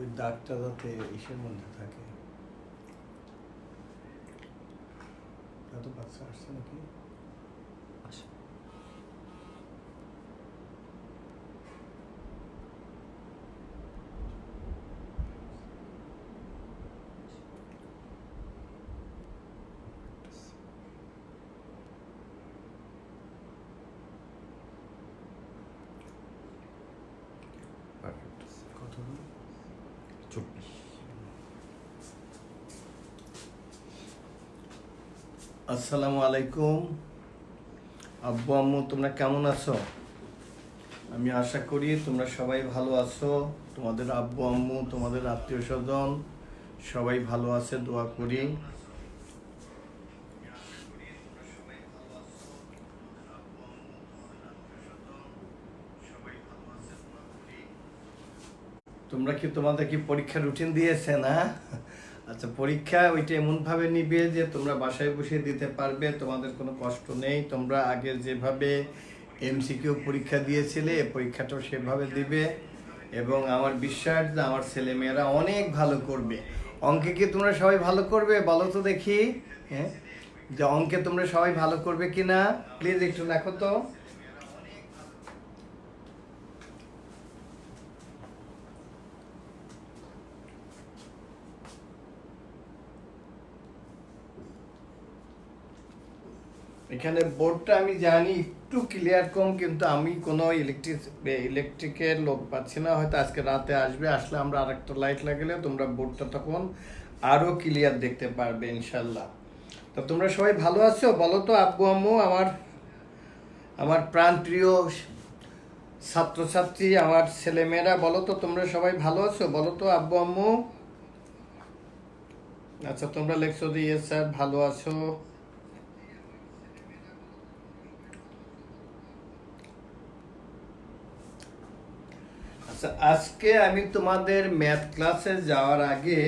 ওই দাগটা যাতে ইসের মধ্যে থাকে। এত বাচ্চা আসছে নাকি? কত? 24। আসসালামু আলাইকুম আব্বু আম্মু, তোমরা কেমন আছো? আমি আশা করি তোমরা সবাই ভালো আছো। তোমাদের আব্বু আম্মু, তোমাদের আত্মীয় স্বজন সবাই ভালো আছে, দোয়া করি। তোমরা কি তোমাদের কি পরীক্ষার রুটিন দিয়েছে না? আচ্ছা, পরীক্ষা ওইটা এমনভাবে নিবে যে তোমরা বাসায় বসে দিতে পারবে, তোমাদের কোনো কষ্ট নেই। তোমরা আগে যেভাবে এমসিকিউ পরীক্ষা দিয়েছিলে পরীক্ষাটাও সেভাবে দিবে, এবং আমার বিশ্বাস যে আমার ছেলেমেয়েরা অনেক ভালো করবে। অঙ্কে কি তোমরা সবাই ভালো করবে বলো তো দেখি? হ্যাঁ, যে অঙ্কে তোমরা সবাই ভালো করবে কি না প্লিজ একটু লেখো তো। এখানে বোর্ডটা আমি জানি একটু ক্লিয়ার কম, কিন্তু আমি কোনো ইলেকট্রিকের লোক পাচ্ছি না। হয়তো আজকে রাতে আসবে, আসলে আমরা আরেকটা লাইট লাগালে তোমরা বোর্ডটা তখন আরো ক্লিয়ার দেখতে পারবে ইনশাল্লাহ। তো তোমরা সবাই ভালো আছো বলো তো আব্বু আম্মু, আমার আমার প্রাণ প্রিয় ছাত্রছাত্রী, আমার ছেলেমেয়েরা বলো তো তোমরা সবাই ভালো আছো বলো তো আব্বু আম্মু। আচ্ছা, তোমরা লেখছো যে ইয়েস স্যার ভালো আছো। আচ্ছা, আজকে আমি তোমাদের ম্যাথ ক্লাসে যাওয়ার আগে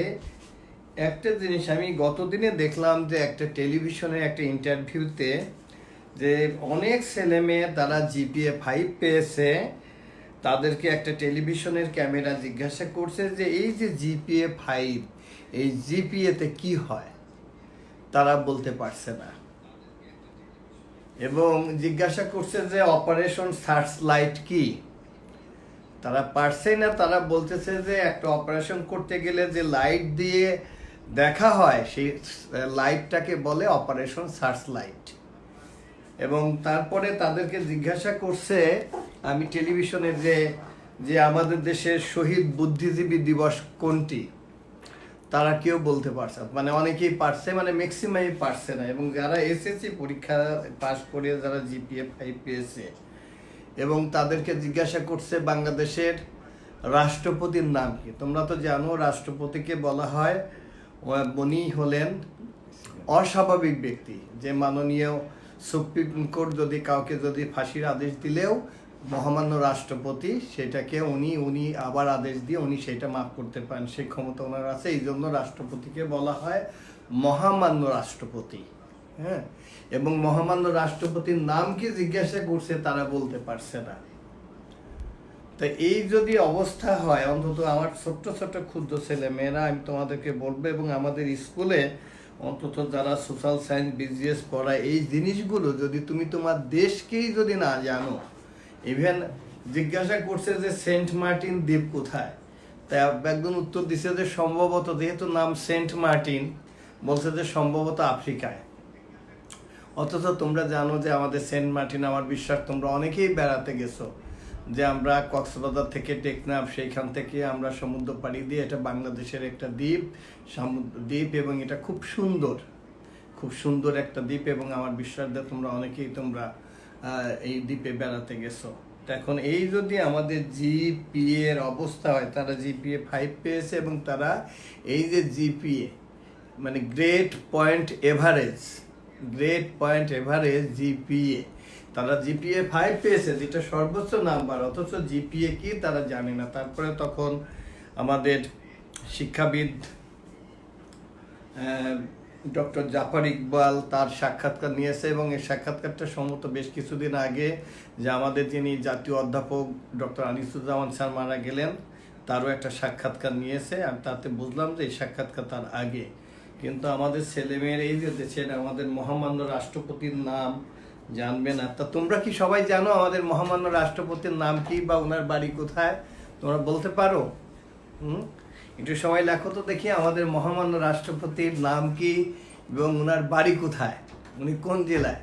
একটা জিনিস আমি গতদিনে দেখলাম, যে একটা টেলিভিশনে একটা ইন্টারভিউতে যে অনেক ছেলে মেয়ে তারা জিপিএ 5 পেয়েছে, তাদেরকে একটা টেলিভিশনের ক্যামেরা জিজ্ঞাসা করছে যে এই যে জিপিএ 5, এই জিপিএতে কি হয়, তারা বলতে পারছে না। এবং জিজ্ঞাসা করছে যে অপারেশন সার্চ লাইট কি, তারা পারছে না। তারা বলতেছে যে একটা অপারেশন করতে গেলে যে লাইট দিয়ে দেখা হয় সেই লাইটটাকে বলে অপারেশন সার্চ লাইট। এবং তারপরে তাদেরকে জিজ্ঞাসা করছে, আমি টেলিভিশনে যে যে আমাদের দেশের শহীদ বুদ্ধিজীবী দিবস কোনটি, তারা কেউ বলতে পারছে, মানে অনেকেই পারছে, মানে ম্যাক্সিমামই পারছে না। এবং যারা এসএসসি পরীক্ষা পাশ করে যারা জিপিএ 5 পেয়েছে, এবং তাদেরকে জিজ্ঞাসা করছে বাংলাদেশের রাষ্ট্রপতির নাম কি। তোমরা তো জানো রাষ্ট্রপতিকে বলা হয়, উনি হলেন অস্বাভাবিক ব্যক্তি, যে মাননীয় সুপ্রিম কোর্ট যদি কাউকে যদি ফাঁসির আদেশ দিলেও মহামান্য রাষ্ট্রপতি সেটাকে উনি আবার আদেশ দিয়ে উনি সেটা মাফ করতে পারেন, সেই ক্ষমতা ওনার আছে। এই জন্য রাষ্ট্রপতিকে বলা হয় মহামান্য রাষ্ট্রপতি। হ্যাঁ, এবং মহামান্য রাষ্ট্রপতির নাম কি জিজ্ঞাসা করছে, তারা বলতে পারছে না। তো এই যদি অবস্থা হয়, অন্তত আমার ছোট্ট ছোট্ট ক্ষুদ্র ছেলে মেয়েরা, আমি তোমাদেরকে বলবো, এবং আমাদের স্কুলে অন্তত যারা সোশ্যাল সায়েন্স বিজিএস পড়ায়, এই জিনিসগুলো যদি তুমি তোমার দেশকেই যদি না জানো, ইভেন জিজ্ঞাসা করছে যে সেন্ট মার্টিন দ্বীপ কোথায়, তাই একজন উত্তর দিছে যে সম্ভবত, যেহেতু নাম সেন্ট মার্টিন, বলছে যে সম্ভবত আফ্রিকায়। অথচ তোমরা জানো যে আমাদের সেন্ট মার্টিন, আমার বিশ্বাস তোমরা অনেকেই বেড়াতে গেছো, যে আমরা কক্সবাজার থেকে টেকনাফ, সেইখান থেকে আমরা সমুদ্র পাড়ি দিয়ে, এটা বাংলাদেশের একটা দ্বীপ, দ্বীপ, এবং এটা খুব সুন্দর, খুব সুন্দর একটা দ্বীপ। এবং আমার বিশ্বাস যে তোমরা অনেকেই তোমরা এই দ্বীপে বেড়াতে গেছো। এখন এই যদি আমাদের জিপিএ এর অবস্থা হয়, তারা জিপিএ 5 পেয়েছে, এবং তারা এই যে জিপিএ মানে গ্রেট পয়েন্ট এভারেজ জিপিএ, তারা জিপিএ 5 পেয়েছে, যেটা সর্বোচ্চ নাম্বার, অথচ জিপিএ কি তারা জানে না। তারপরে তখন আমাদের শিক্ষাবিদ ডক্টর জাফর ইকবাল তার সাক্ষাৎকার নিয়েছে, এবং এই সাক্ষাৎকারটা সম্ভবত বেশ কিছুদিন আগে, যে আমাদের যিনি জাতীয় অধ্যাপক ডক্টর আনিসুজ্জামান স্যার মারা গেলেন, তারও একটা সাক্ষাৎকার নিয়েছে। আমি তাতে বুঝলাম যে এই সাক্ষাৎকার তার আগে, কিন্তু আমাদের ছেলেমেয়ের এই যে দেশের আমাদের মহামান্য রাষ্ট্রপতির নাম জানবে না। তা তোমরা কি সবাই জানো আমাদের মহামান্য রাষ্ট্রপতির নাম কি বা ওনার বাড়ি কোথায়? তোমরা বলতে পারো? একটু সবাই লেখো তো দেখি আমাদের মহামান্য রাষ্ট্রপতির নাম কি এবং ওনার বাড়ি কোথায়, উনি কোন জেলায়।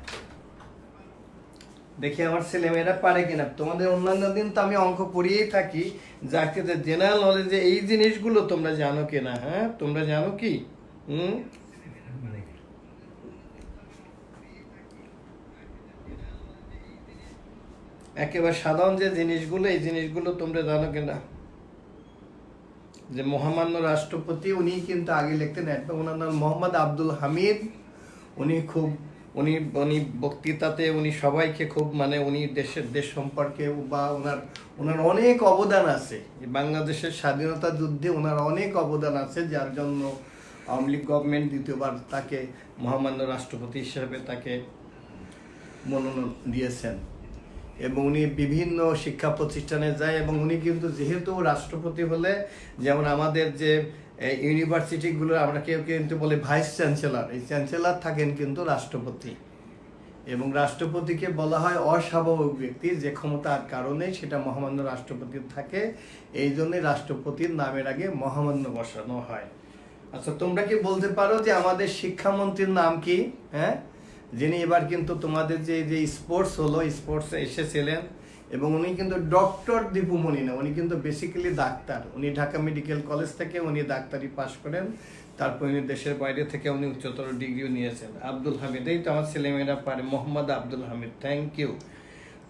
দেখি আমার ছেলেমেয়েরা পারে কিনা। তোমাদের অন্যান্য দিন তো আমি অঙ্ক পড়িয়েই থাকি, যাকে জেনারেল নলেজে এই জিনিসগুলো তোমরা জানো কিনা। হ্যাঁ, তোমরা জানো কি? একেবারে সাধারণ যে জিনিসগুলো, এই জিনিসগুলো তোমরা জানো কিনা? যে মহামান্য রাষ্ট্রপতি উনি কিন্তু আগে লিখতেন, ওনার নাম মোহাম্মদ আব্দুল হামিদ। উনি খুব উনি উনি বক্তৃতাতে উনি সবাইকে খুব মানে উনি দেশ সম্পর্কে বা ওনার অনেক অবদান আছে। বাংলাদেশের স্বাধীনতা যুদ্ধে ওনার অনেক অবদান আছে, যার জন্য আওয়ামী লীগ গভর্নমেন্ট দ্বিতীয়বার তাকে মহামান্য রাষ্ট্রপতি হিসেবে তাকে মনোনয়ন দিয়েছেন। এবং উনি বিভিন্ন শিক্ষা প্রতিষ্ঠানে যায়, এবং উনি কিন্তু যেহেতু রাষ্ট্রপতি হলে, যেমন আমাদের যে ইউনিভার্সিটিগুলো আমরা কেউ কিন্তু বলে ভাইস চ্যান্সেলর, এই চ্যান্সেলর থাকেন কিন্তু রাষ্ট্রপতি। এবং রাষ্ট্রপতিকে বলা হয় অস্বাভাবিক ব্যক্তি, যে ক্ষমতার কারণে সেটা মহামান্য রাষ্ট্রপতির থাকে। এই জন্যই রাষ্ট্রপতির নামের আগে মহামান্য বসানো হয়। আচ্ছা, তোমরা কি বলতে পারো যে আমাদের শিক্ষামন্ত্রীর নাম কি? হ্যাঁ, যিনি এবার কিন্তু তোমাদের যে স্পোর্টস হলো, স্পোর্টসে এসেছিলেন, এবং উনি কিন্তু ডক্টর দীপুমণি না, উনি কিন্তু বেসিক্যালি ডাক্তার। উনি ঢাকা মেডিকেল কলেজ থেকে উনি ডাক্তারি পাশ করেন, তারপর উনি দেশের বাইরে থেকে উনি উচ্চতর ডিগ্রিও নিয়েছেন। আব্দুল হামিদ, এই তো আমার ছেলেমেয়েরা পারে, মোহাম্মদ আব্দুল হামিদ, থ্যাংক ইউ।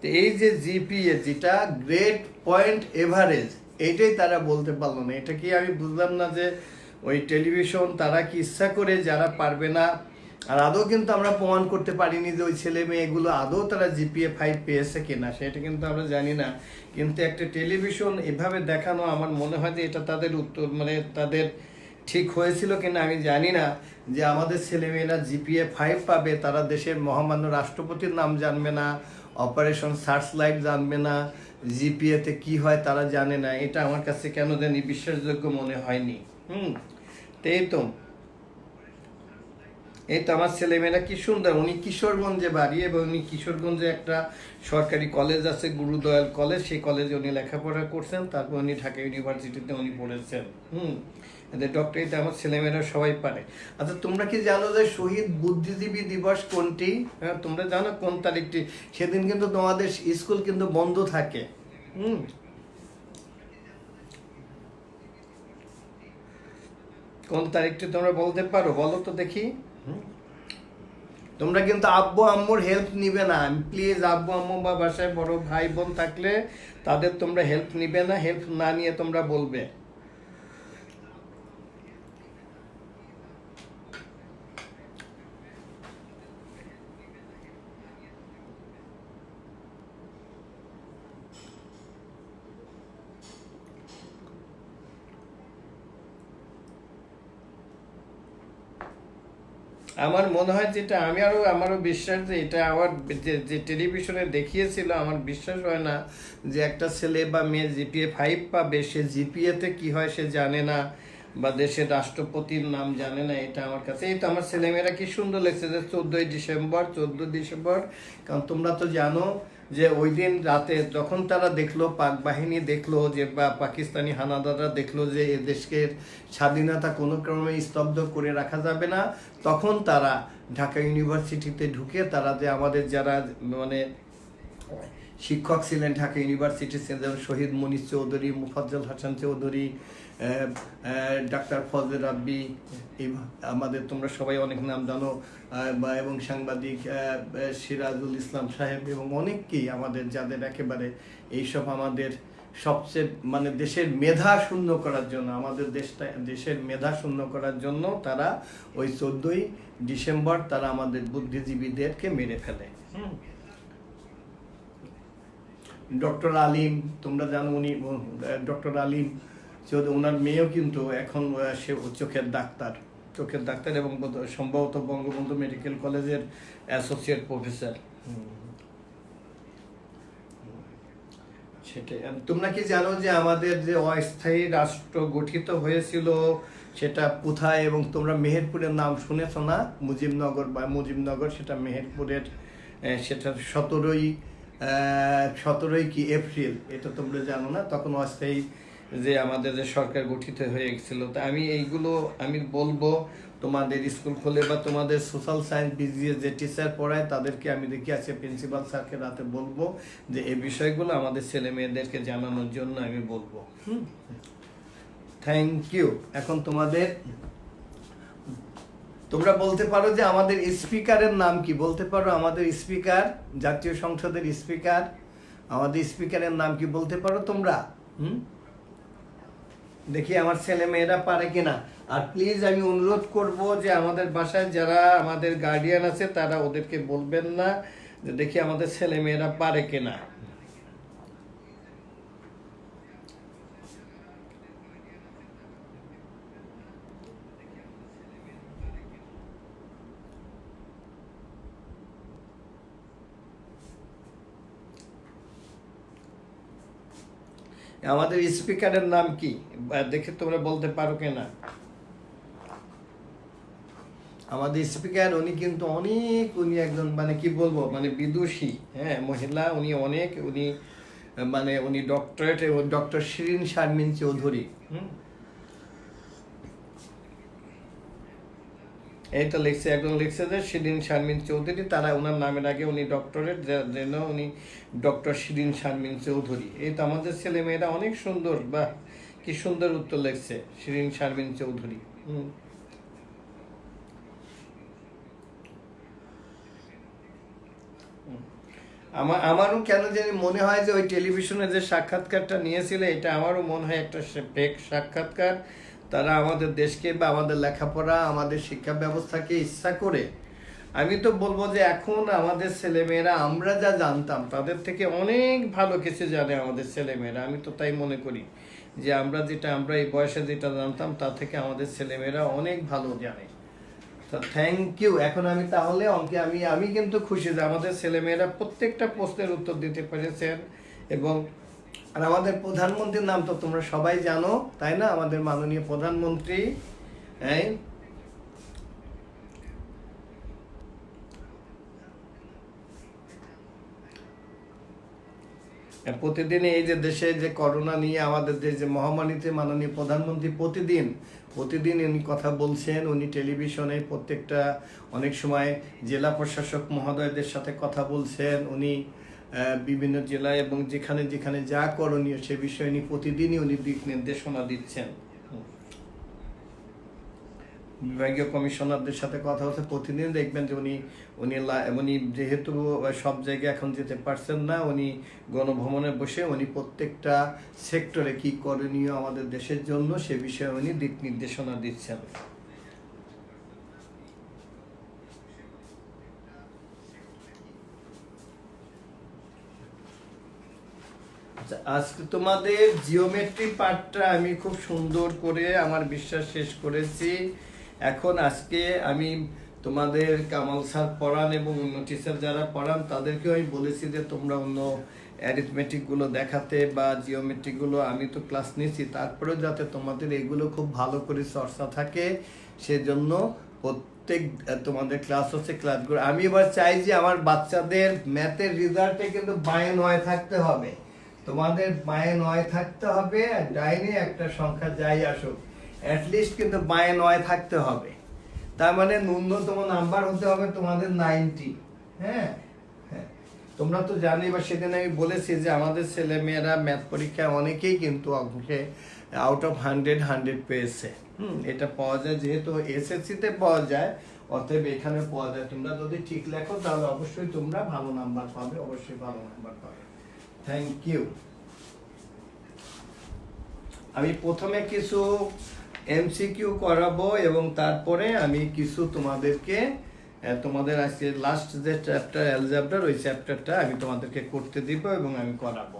তো এই যে জিপিএ, যেটা গ্রেড পয়েন্ট এভারেজ, এইটাই তারা বলতে পারলো না। এটা কি আমি বুঝলাম না যে ওই টেলিভিশন তারা কি ইচ্ছা করে যারা পারবে না, আর আদৌ কিন্তু আমরা প্রমাণ করতে পারিনি যে ওই ছেলে মেয়েগুলো আদৌ তারা জিপিএ 5 পেয়েছে কিনা, সেটা কিন্তু আমরা জানি না। কিন্তু একটা টেলিভিশন এভাবে দেখানো, আমার মনে হয় যে এটা তাদের উত্তর মানে তাদের ঠিক হয়েছিল কিনা আমি জানি না, যে আমাদের ছেলেমেয়েরা জিপিএ 5 পাবে, তারা দেশের মহামান্য রাষ্ট্রপতির নাম জানবে না, অপারেশন সার্চ লাইট জানবে না, জিপিএতে কি হয় তারা জানে না। এটা আমার কাছে কেন জানি বিশ্বাসযোগ্য মনে হয়নি। এই তো আমার ছেলেমেয়েরা কি সুন্দর। উনি কিশোরগঞ্জে বাড়ি, এবং উনি কিশোরগঞ্জে একটা সরকারি কলেজ আছে, গুরুদয়াল কলেজ, সেই কলেজে উনি লেখাপড়া করছেন। তারপর উনি ঢাকা ইউনিভার্সিটিতে উনি পড়েছেন। ডক্টরিতে আমার ছেলেমেয়েরা সবাই পারে। আচ্ছা, তোমরা কি জানো যে শহীদ বুদ্ধিজীবী দিবস কোনটি? হ্যাঁ, তোমরা জানো কোন তারিখটি? সেদিন কিন্তু তোমাদের স্কুল কিন্তু বন্ধ থাকে। কোন তারিখটি তোমরা বলতে পারো? বলো তো দেখি। তোমরা কিন্তু আব্বু আম্মুর হেল্প নিবে না, প্লিজ। আব্বু আম্মু বা বাসায় বড় ভাই বোন থাকলে তাদের তোমরা হেল্প নিবে না, হেল্প না নিয়ে তোমরা বলবে। আমার মনে হয় যেটা আমারও বিশ্বাস যে এটা আমার যে টেলিভিশনে দেখিয়েছিল, আমার বিশ্বাস হয় না যে একটা ছেলে বা মেয়ে জিপিএ 5 পাবে, সে জিপিএতে কি হয় সে জানে না, বা দেশের রাষ্ট্রপতির নাম জানে না। এটা আমার কাছে, এই তো আমার ছেলেমেয়েরা কি সুন্দর লেগেছে যে 14 ডিসেম্বর। কারণ তোমরা তো জানো যে ওই দিন রাতে যখন তারা দেখলো, পাক বাহিনী দেখলো যে, বা পাকিস্তানি হানাদাররা দেখলো যে এ দেশের স্বাধীনতা কোনো ক্রমে স্তব্ধ করে রাখা যাবে না, তখন তারা ঢাকা ইউনিভার্সিটিতে ঢুকে তারা যে আমাদের যারা মানে শিক্ষক ছিলেন ঢাকা ইউনিভার্সিটির, যেমন শহীদ মনির চৌধুরী, মুফাজ্জল হাসান চৌধুরী, ডাক্তার ফজলে রাব্বি, আমাদের তোমরা সবাই অনেক নাম জানো, এবং সাংবাদিক সিরাজুল ইসলাম সাহেব, এবং অনেককেই আমাদের যাদের একেবারে এইসব আমাদের সবচেয়ে মানে দেশের মেধা শূন্য করার জন্য, আমাদের দেশের মেধা শূন্য করার জন্য তারা ওই 14 ডিসেম্বর তারা আমাদের বুদ্ধিজীবীদেরকে মেরে ফেলে। ডক্টর আলিম, তোমরা জানো উনি ডক্টর আলিম, ওনার মেয়েও কিন্তু এখন সে চোখের ডাক্তার এবং সম্ভবত বঙ্গবন্ধু মেডিকেল কলেজের অ্যাসোসিয়েট প্রফেসর। সেটাই। তোমরা কি জানো যে আমাদের যে অস্থায়ী রাষ্ট্র গঠিত হয়েছিল সেটা কোথায়, এবং তোমরা মেহেরপুরের নাম শুনেছো না? মুজিবনগর সেটা মেহেরপুরের, সেটা 17ই কি এপ্রিল, এটা তোমরা জানো না? তখন অস্থায়ী যে আমাদের যে সরকার গঠিত হয়ে গেছিল। তা আমি বলবো তোমাদের স্কুল খুলে বা তোমাদের সোশ্যাল সায়েন্স বিজিএস যে টিচার পড়ায় তাদেরকে আমি দেখি আছে প্রিন্সিপাল স্যারকে রাতে বলবো যে এই বিষয়গুলো আমাদের ছেলে মেয়েদেরকে জানানোর জন্য আমি বলবো। Thank you. এখন তোমরা বলতে পারো যে আমাদের স্পিকারের নাম কি? বলতে পারো আমাদের স্পিকার, জাতীয় সংসদের স্পিকার, আমাদের স্পিকারের নাম কি বলতে পারো তোমরা? দেখি আমার ছেলে মেয়েরা পারে কিনা। আর প্লিজ আমি অনুরোধ করব যে আমাদের বাসায় যারা আমাদের গার্ডিয়ান আছে তারা ওদেরকে বলবেন না, যে দেখি আমাদের ছেলে মেয়েরা পারে কিনা। আমাদের স্পিকারের নাম কি দেখে তোমরা বলতে পারো কিনা? আমাদের স্পিকার উনি কিন্তু উনি একজন মানে কি বলবো মানে বিদুষী, হ্যাঁ, মহিলা। উনি ডক্টরেট, ডক্টর শিরিন শারমিন চৌধুরী। এই তো লিখছে, একজন লিখছে যে শিরিন শারমিন চৌধুরী, তারা ওনার নামের আগে উনি ডক্টরেট, যেন উনি ডক্টর শিরিন শারমিন চৌধুরী। এই তো আমাদের ছেলে মেয়েরা অনেক সুন্দর, বা কি সুন্দর উত্তর লিখছে, শিরিন শারমিন চৌধুরী। আমারও কেন জানি মনে হয় যে ওই টেলিভিশনে যে সাক্ষাৎকারটা নিয়েছিল এটা আমারও মনে হয় একটা ফেক সাক্ষাৎকার। তারা আমাদের দেশকে বা আমাদের লেখাপড়া, আমাদের শিক্ষা ব্যবস্থাকে ইচ্ছা করে, আমি তো বলবো যে এখন আমাদের ছেলেমেয়েরা আমরা যা জানতাম তাদের থেকে অনেক ভালো কিছু জানে আমাদের ছেলেমেয়েরা। আমি তো তাই মনে করি যে আমরা এই বয়সে যেটা জানতাম তার থেকে আমাদের ছেলেমেয়েরা অনেক ভালো জানে। Thank you. এখন আমি তাহলে অঙ্কে আমি কিন্তু খুশি যে আমাদের ছেলেমেয়েরা প্রত্যেকটা প্রশ্নের উত্তর দিতে পেরেছেন। এবং আর আমাদের প্রধানমন্ত্রীর নাম তো তোমরা সবাই জানো, তাই না? আমাদের মাননীয় প্রধানমন্ত্রী, হ্যাঁ, প্রতিদিন এই যে দেশে যে করোনা নিয়ে আমাদের দেশ যে মহামারীতে মাননীয় প্রধানমন্ত্রী প্রতিদিন উনি কথা বলছেন। উনি টেলিভিশনে প্রত্যেকটা অনেক সময় জেলা প্রশাসক মহোদয়দের সাথে কথা বলছেন। উনি বিভিন্ন জেলায় এবং যেখানে যেখানে যা করণীয় সে বিষয়ে প্রতিদিনই উনি দিক নির্দেশনা দিচ্ছেন। বিভাগীয় কমিশনারদের সাথে কথা হচ্ছে, প্রতিদিন দেখবেন যে উনি যেহেতু সব জায়গায় এখন যেতে পারছেন না, উনি গণভবনে বসে উনি প্রত্যেকটা সেক্টরে কি করণীয় আমাদের দেশের জন্য সে বিষয়ে উনি দিক নির্দেশনা দিচ্ছেন। আজকে তোমাদের জিওমেট্রি পার্টটা আমি খুব সুন্দর করে আমার বিশ্বাস শেষ করেছি। এখন আজকে আমি তোমাদের কামাল স্যার পড়ান এবং অন্য টিচার যারা পড়ান তাদেরকেও আমি বলেছি যে তোমরা অন্য অ্যারিথমেটিকগুলো দেখাতে বা জিওমেট্রিকগুলো, আমি তো ক্লাস নিচ্ছি, তারপরেও যাতে তোমাদের এগুলো খুব ভালো করে চর্চা থাকে সেজন্য প্রত্যেক তোমাদের ক্লাস হচ্ছে ক্লাসগুলো। আমি এবার চাই যে আমার বাচ্চাদের ম্যাথের রেজাল্টে কিন্তু 9 থাকতে হবে। তোমাদের 9 থাকতে হবে, আর ডাইনে একটা সংখ্যা যাই আসুক অ্যাটলিস্ট কিন্তু 9 থাকতে হবে। তার মানে ন্যূনতম নাম্বার হতে হবে তোমাদের 90। হ্যাঁ, তোমরা তো জানি, বা সেদিন আমি বলেছি যে আমাদের ছেলে মেয়েরা ম্যাথ পরীক্ষায় অনেকেই কিন্তু অঙ্কে আউট অফ 100 পেয়েছে। এটা পাওয়া যায়, যেহেতু এসএসসিতে পাওয়া যায়, অতএব এখানে পাওয়া যায়। তোমরা যদি ঠিক লেখো তাহলে অবশ্যই তোমরা ভালো নাম্বার পাবে, অবশ্যই ভালো নাম্বার পাবে। Thank you. আমি প্রথমে কিছু এমসিকিউ করাবো এবং তারপরে আমি কিছু তোমাদের আজকে লাস্ট যে চ্যাপ্টার অ্যালজেব্রার ওই চ্যাপ্টারটা আমি তোমাদেরকে করতে দিব এবং আমি করাবো।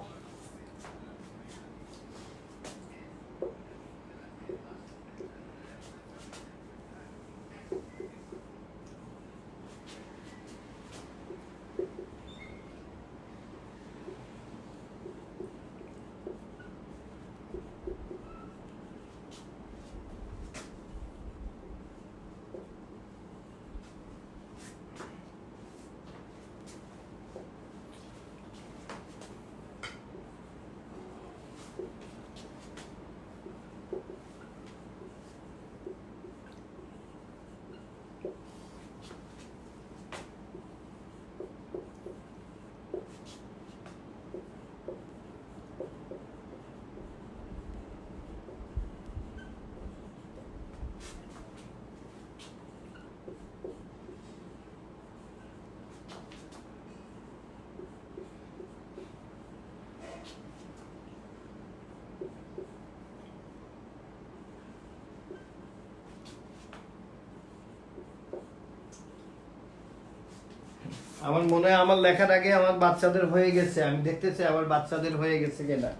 আমার মনে হয় আমার লেখার আগে আমার বাচ্চাদের হয়ে গেছে, আমি দেখতে চাই আমার বাচ্চাদের হয়ে গেছে কিনা।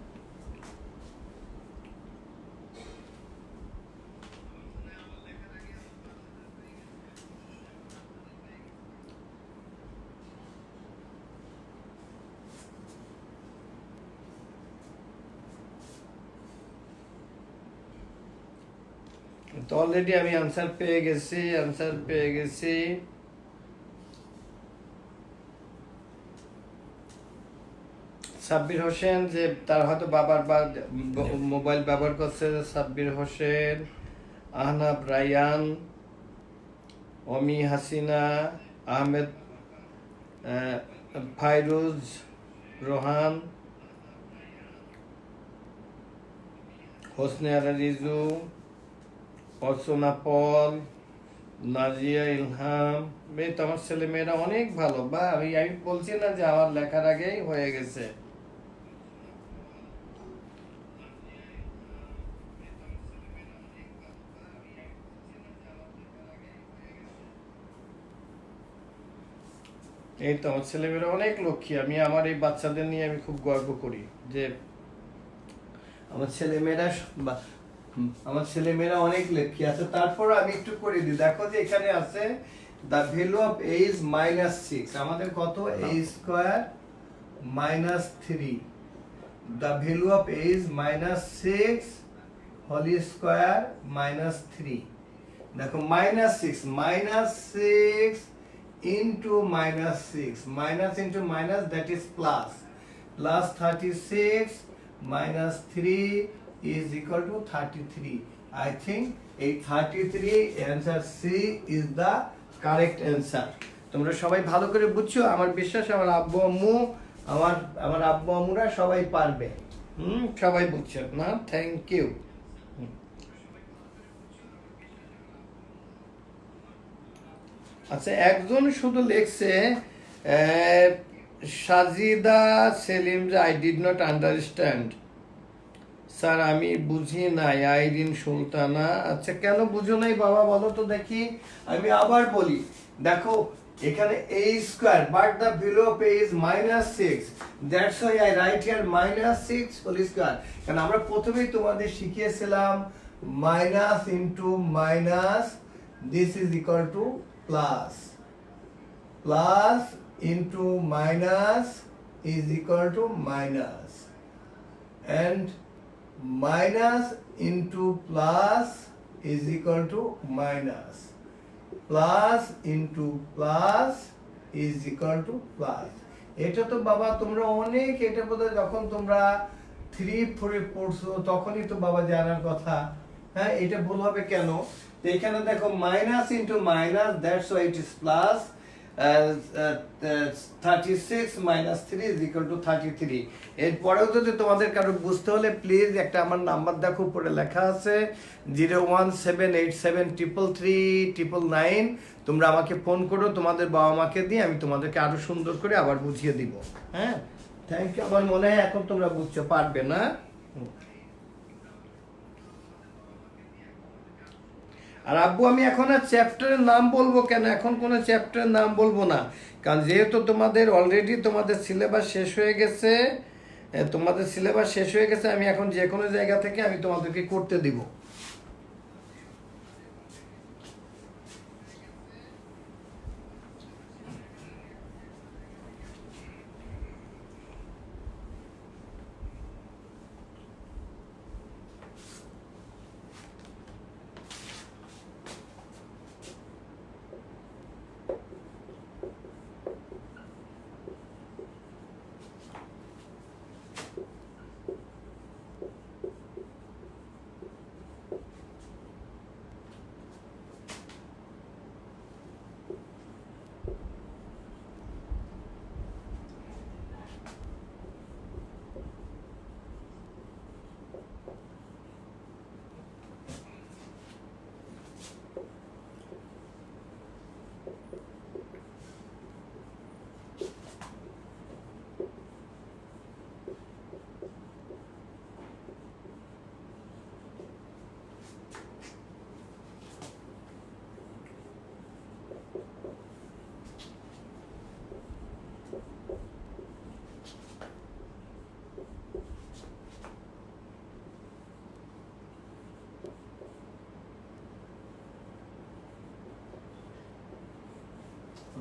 তো অলরেডি আমি আনসার পেয়ে গেছি। সাব্বির হোসেন, যে তার হয়তো বাবার মোবাইল ব্যবহার করছে। সাব্বির হোসেন, আহনাব রায়ান, অমি হাসিনা, আহমেদ, ফাইরুজ রোহান, হোসনে আরা রিজু, অর্চনা পল, নাজিয়া ইলহাম। এই তো আমার ছেলে মেয়েরা অনেক ভালো। বা আমি বলছি না যে আমার লেখার আগেই হয়ে গেছে। এই তো আমার ছেলেমেয়েরা অনেক লক্ষ্মী। আমি আমার এই বাচ্চাদের নিয়ে আমি খুব গর্ব করি যে আমার ছেলেমেয়েরা অনেক লক্ষ্মী আছে। তারপর আমি একটু করে দিই, দেখো যে এখানে আছে the value of a is -6। আমাদের কত? a square -3। The value of a is -6 whole square -3। দেখো -6 into -6, minus into minus, that is plus 36 minus 3 is equal to 33. I think a 33 answer C is the correct answer. তোমরা সবাই ভালো করে বুঝছো, আমার বিশ্বাস আমার আব্বু আম্মুরা সবাই পারবে। সবাই বুঝছো না? Thank you. আচ্ছা, একজন শুধু লিখছে সাজিদা সেলিম যে I did not understand sir, আমি বুঝি নাই। আইরিন সুলতানা, আচ্ছা কেন বুঝো নাই বাবা বলো তো দেখি। আমি আবার বলি, দেখো এখানে a square, but the value of a is -6, that's why I write here -6 whole square. কারণ আমরা প্রথমেই তোমাদের শিখিয়েছিলাম minus into minus, this is equal to plus into minus is equal to minus, and minus into plus is equal to minus, plus into plus is equal to plus. এটা তো বাবা তোমরা অনেক, এটা বোধহয় যখন তোমরা 3-4 পড়ছো তখনই তো বাবা জানার কথা। হ্যাঁ, এটা ভুল হবে কেন? এখানে দেখো minus into minus, that's why it is plus. 36 minus 3 is equal to 33। এরপরেও যদি তোমাদের কারো বুঝতে হলে প্লিজ একটা আমার নাম্বার দেখো, উপরে লেখা আছে 01787333999। তোমরা আমাকে ফোন করো, তোমাদের বাবা মাকে দিয়ে আমি তোমাদেরকে আরো সুন্দর করে আবার বুঝিয়ে দিব। হ্যাঁ, থ্যাংক ইউ। আমার মনে হয় এখন তোমরা বুঝতে পারবে না। আর আব্বু আমি এখন আর চ্যাপ্টারের নাম বলবো কেন? এখন কোনো চ্যাপ্টারের নাম বলবো না, কারণ যেহেতু তোমাদের অলরেডি তোমাদের সিলেবাস শেষ হয়ে গেছে, আমি এখন যে কোনো জায়গা থেকে আমি তোমাদেরকে করতে দিব।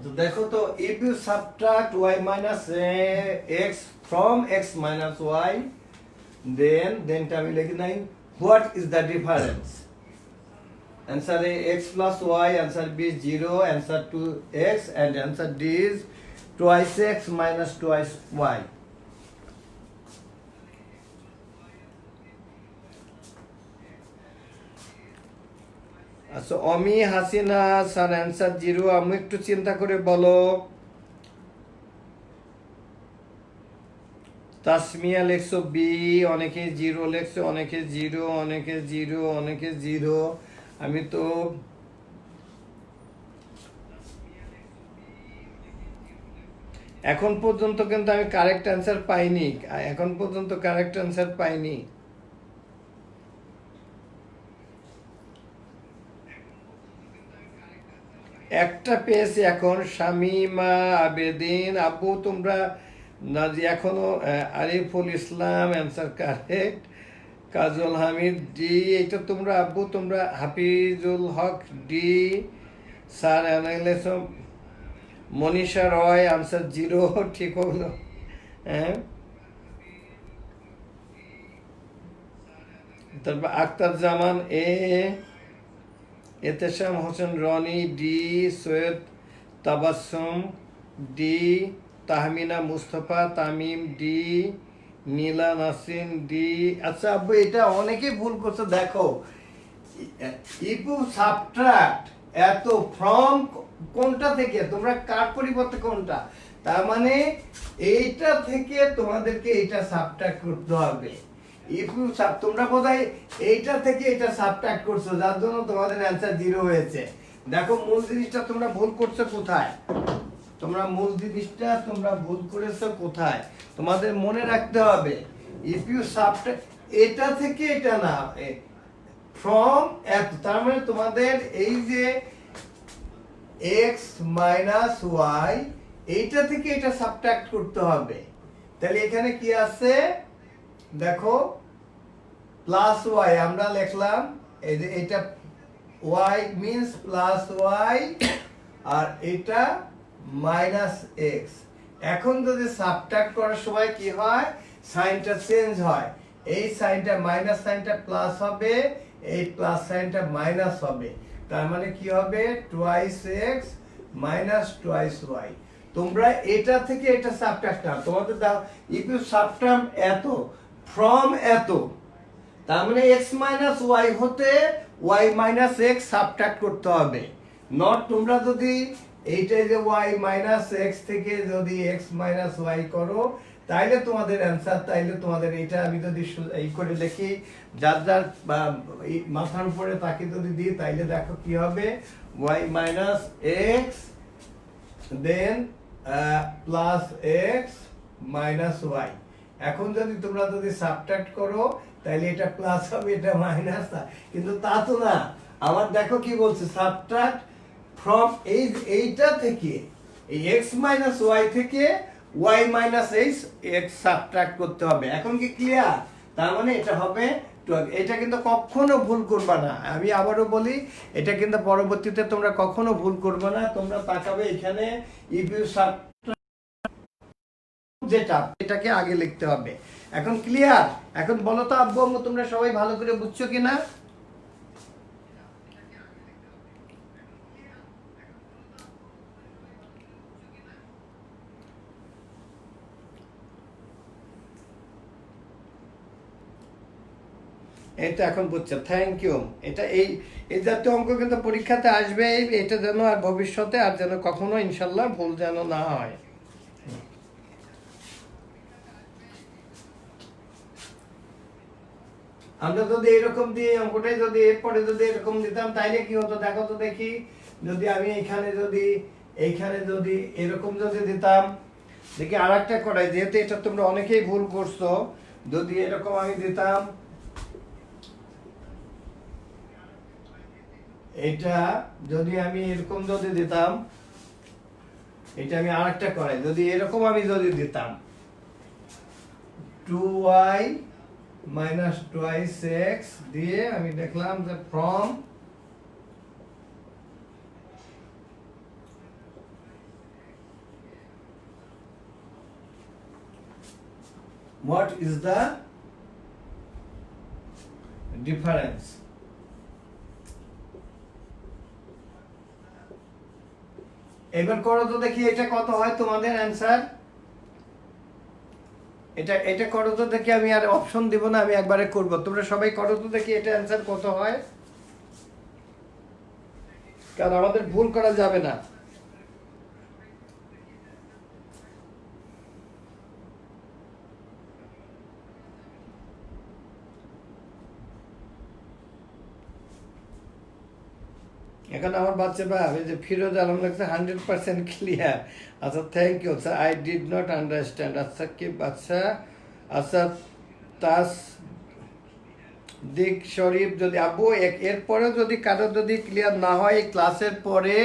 তো দেখো তো if you subtract y minus x from x minus y then আমি লিখি নাই what is the difference? Answer A x plus y, answer B 0, answer 2 x, and answer D is twice x minus twice y. আচ্ছা অমি Hasina sir answer 0, আমি একটু চিন্তা করে বলো। Tasmia লেখছো B, অনেকে 0 লেখছো, অনেকে 0, অনেকে 0, অনেকে 0। আমি তো এখন পর্যন্ত কিন্তু আমি কারেক্ট অ্যান্সার পাইনি, এখন পর্যন্ত কারেক্ট অ্যান্সার পাইনি। একটা পেয়েছি এখন, শামিমা আবেদিন। আব্বু তোমরা এখনো Ariful Islam answer correct, Kajal Hamid D. এটা তোমরা আব্বু তোমরা হাফিজুল হক ডি, স্যার অ্যানাইলেস মনীষা রয় আনসার 0, ঠিক হলো। হ্যাঁ, তারপর Akhtar Zaman A, Ehtesham Hossain Roni D, Syed Tabassum D, Tahmina Mustafa Tamim D, Nila Nasrin D. আচ্ছা আব্বু এটা অনেকেই ভুল করছে, দেখো ইফু সাবট্রাক্ট এত ফ্রম কোনটা থেকে, তোমরা কার পরিবর্তে কোনটা, তার মানে এইটা থেকে তোমাদেরকে এইটা সাবট্রাক্ট করতে হবে। ইফু সাব তোমরা বোধহয় এইটা থেকে এটা সাবট্রাক্ট করছো, যার জন্য তোমাদের অ্যান্সার 0 হয়েছে। দেখো মূল জিনিসটা তোমরা ভুল করছো কোথায়, তোমরা মূল জিনিসটা তোমরা ভুল করেছো কোথায়, তোমাদের মনে রাখতে হবে। ইফ ইউ সাবট্রাক্ট এটা থেকে এটা না, ফ্রম এত, তার মানে তোমাদের এই যে x মাইনাস ওয়াই এইটা থেকে এটা সাবট্রাক্ট করতে হবে। তাহলে এখানে কি আছে দেখো, প্লাস ওয়াই আমরা লিখলাম, এই যে এটা ওয়াই মিন্স প্লাস ওয়াই আর এটা মাইনাস এক্স। এখন যদি সাবট্রাক্ট করার সময় কি হয়, সাইনটা চেঞ্জ হয়, এই সাইনটা মাইনাস সাইনটা প্লাস হবে, এই প্লাস সাইনটা মাইনাস হবে, তার মানে কি হবে twice X minus twice Y. তোমরা এটা থেকে এটা সাবট্রাক্ট নাও, তোমাদের দাও ইফ ইউ সাবট্রাক্ট এত ফ্রম এত, তার মানে এক্স মাইনাস ওয়াই হতে ওয়াই মাইনাস এক্স সাবট্রাক্ট করতে হবে। নট তোমরা যদি এইটাই যে ওয়াই মাইনাস এক্স থেকে যদি এক্স মাইনাস ওয়াই করো তাইলে তোমাদের অ্যান্সার, তাইলে তোমাদের এটা আমি যদি এই করে লিখি যার যার মাথার উপরে তাকে যদি দিই তাইলে দেখো কি হবে, Y minus x then plus x minus Y. এখন যদি তোমরা যদি সাবট্রাক্ট করো তাহলে এটা প্লাস হবে এটা মাইনাস, কিন্তু তা তো না। আবার দেখো কি বলছে, সাবট্রাক্ট ফ্রম এইটা থেকে এই x মাইনাস ওয়াই থেকে y মাইনাস এক্স সাবট্রাক্ট করতে হবে। এখন কি ক্লিয়ার? তার মানে এটা হবে 12। এটা কিন্তু কখনো ভুল করবে না, আমি আবারও বলি এটা কিন্তু পরবর্তীতে তোমরা কখনো ভুল করবে না। তোমরা তাকাবে এখানে ইফ ইউ যেটা এটাকে আগে লিখতে হবে। এখন ক্লিয়ার? এখন বলো তো আব্বু আম্মু তোমরা সবাই ভালো করে বুঝছো কিনা? এটা এখন বুঝছো, থ্যাংক ইউ। এটা এই জাতীয় অঙ্ক কিন্তু পরীক্ষাতে আসবে, এটা যেন আর ভবিষ্যতে আর যেন কখনো ইনশাল্লাহ ভুল যেন না হয়। আমরা যদি এরকম দিয়ে অঙ্কটাই যদি এরপরে যদি এরকম দিতাম তাইলে কি হতো দেখো তো দেখি, যদি আমি এইখানে যদি এরকম যদি দিতাম, দেখি আর একটা করাই, যেহেতু এটা তোমরা অনেকেই ভুল করছো, যদি এরকম আমি দিতাম, এটা যদি আমি এরকম যদি দিতাম, এটা আমি আরেকটা করাই, যদি এরকম আমি যদি দিতাম 2y মাইনাস টুয়াইস এক্স দিয়ে আমি দেখলাম যে from what is the difference? এবার করো তো দেখি এটা কত হয় তোমাদের অ্যান্সার। এটা এটা করো তো দেখি, আমি আর অপশন দিব না, আমি একবারে করব। তোমরা সবাই করো তো দেখি এটা অ্যান্সার কত হয়, কারণ আমাদের ভুল করা যাবে না। এখন আমার বাচ্চা ভাবে যে ফিরোজ আলম লাগছে 100% ক্লিয়ার। আচ্ছা thank you sir, I did not understand. আচ্ছা কি আচ্ছা আচ্ছা তাস দিক শরীফ, যদি আব্বু এরপরে যদি কারো যদি ক্লিয়ার না হয় এই ক্লাসের পরে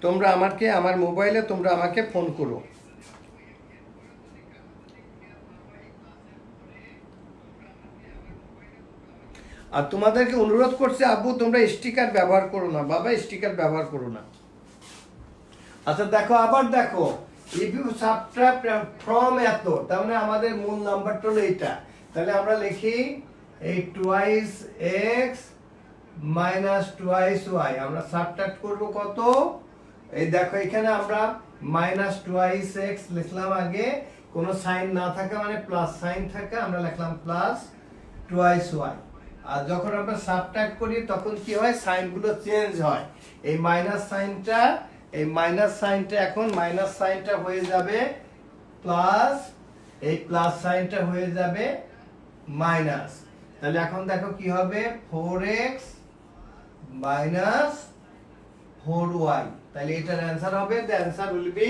তোমরা আমাকে আমার মোবাইলে তোমরা আমাকে ফোন করো। আর তোমাদেরকে অনুরোধ করছে আব্বু তোমরা স্টিকার ব্যবহার করো না, বাবা স্টিকার ব্যবহার করো না। আচ্ছা দেখো, আবার দেখো, ইফ ইউ সাবট্রাক্ট ফ্রম এত, তার মানে আমাদের মূল নাম্বারটা হলো এইটা। তাহলে আমরা লিখি এই twice X minus twice Y, আমরা সাবট্রাক্ট করব কত? এই দেখো এখানে আমরা মাইনাস টুয়াইস এক্স লিখলাম আগে, কোনো সাইন না থাকা মানে প্লাস সাইন থাকা, আমরা লিখলাম প্লাস টুয়াইস ওয়াই। আর যখন আমরা সাবট্রাক্ট করি তখন কি হয়, সাইনগুলো চেঞ্জ হয়। এই মাইনাস সাইনটা এখন মাইনাস সাইনটা হয়ে যাবে প্লাস, এই প্লাস সাইনটা হয়ে যাবে মাইনাস। তাহলে এখন দেখো কি হবে, 4x মাইনাস 4y। তাহলে এটার অ্যান্সার হবে, the answer will be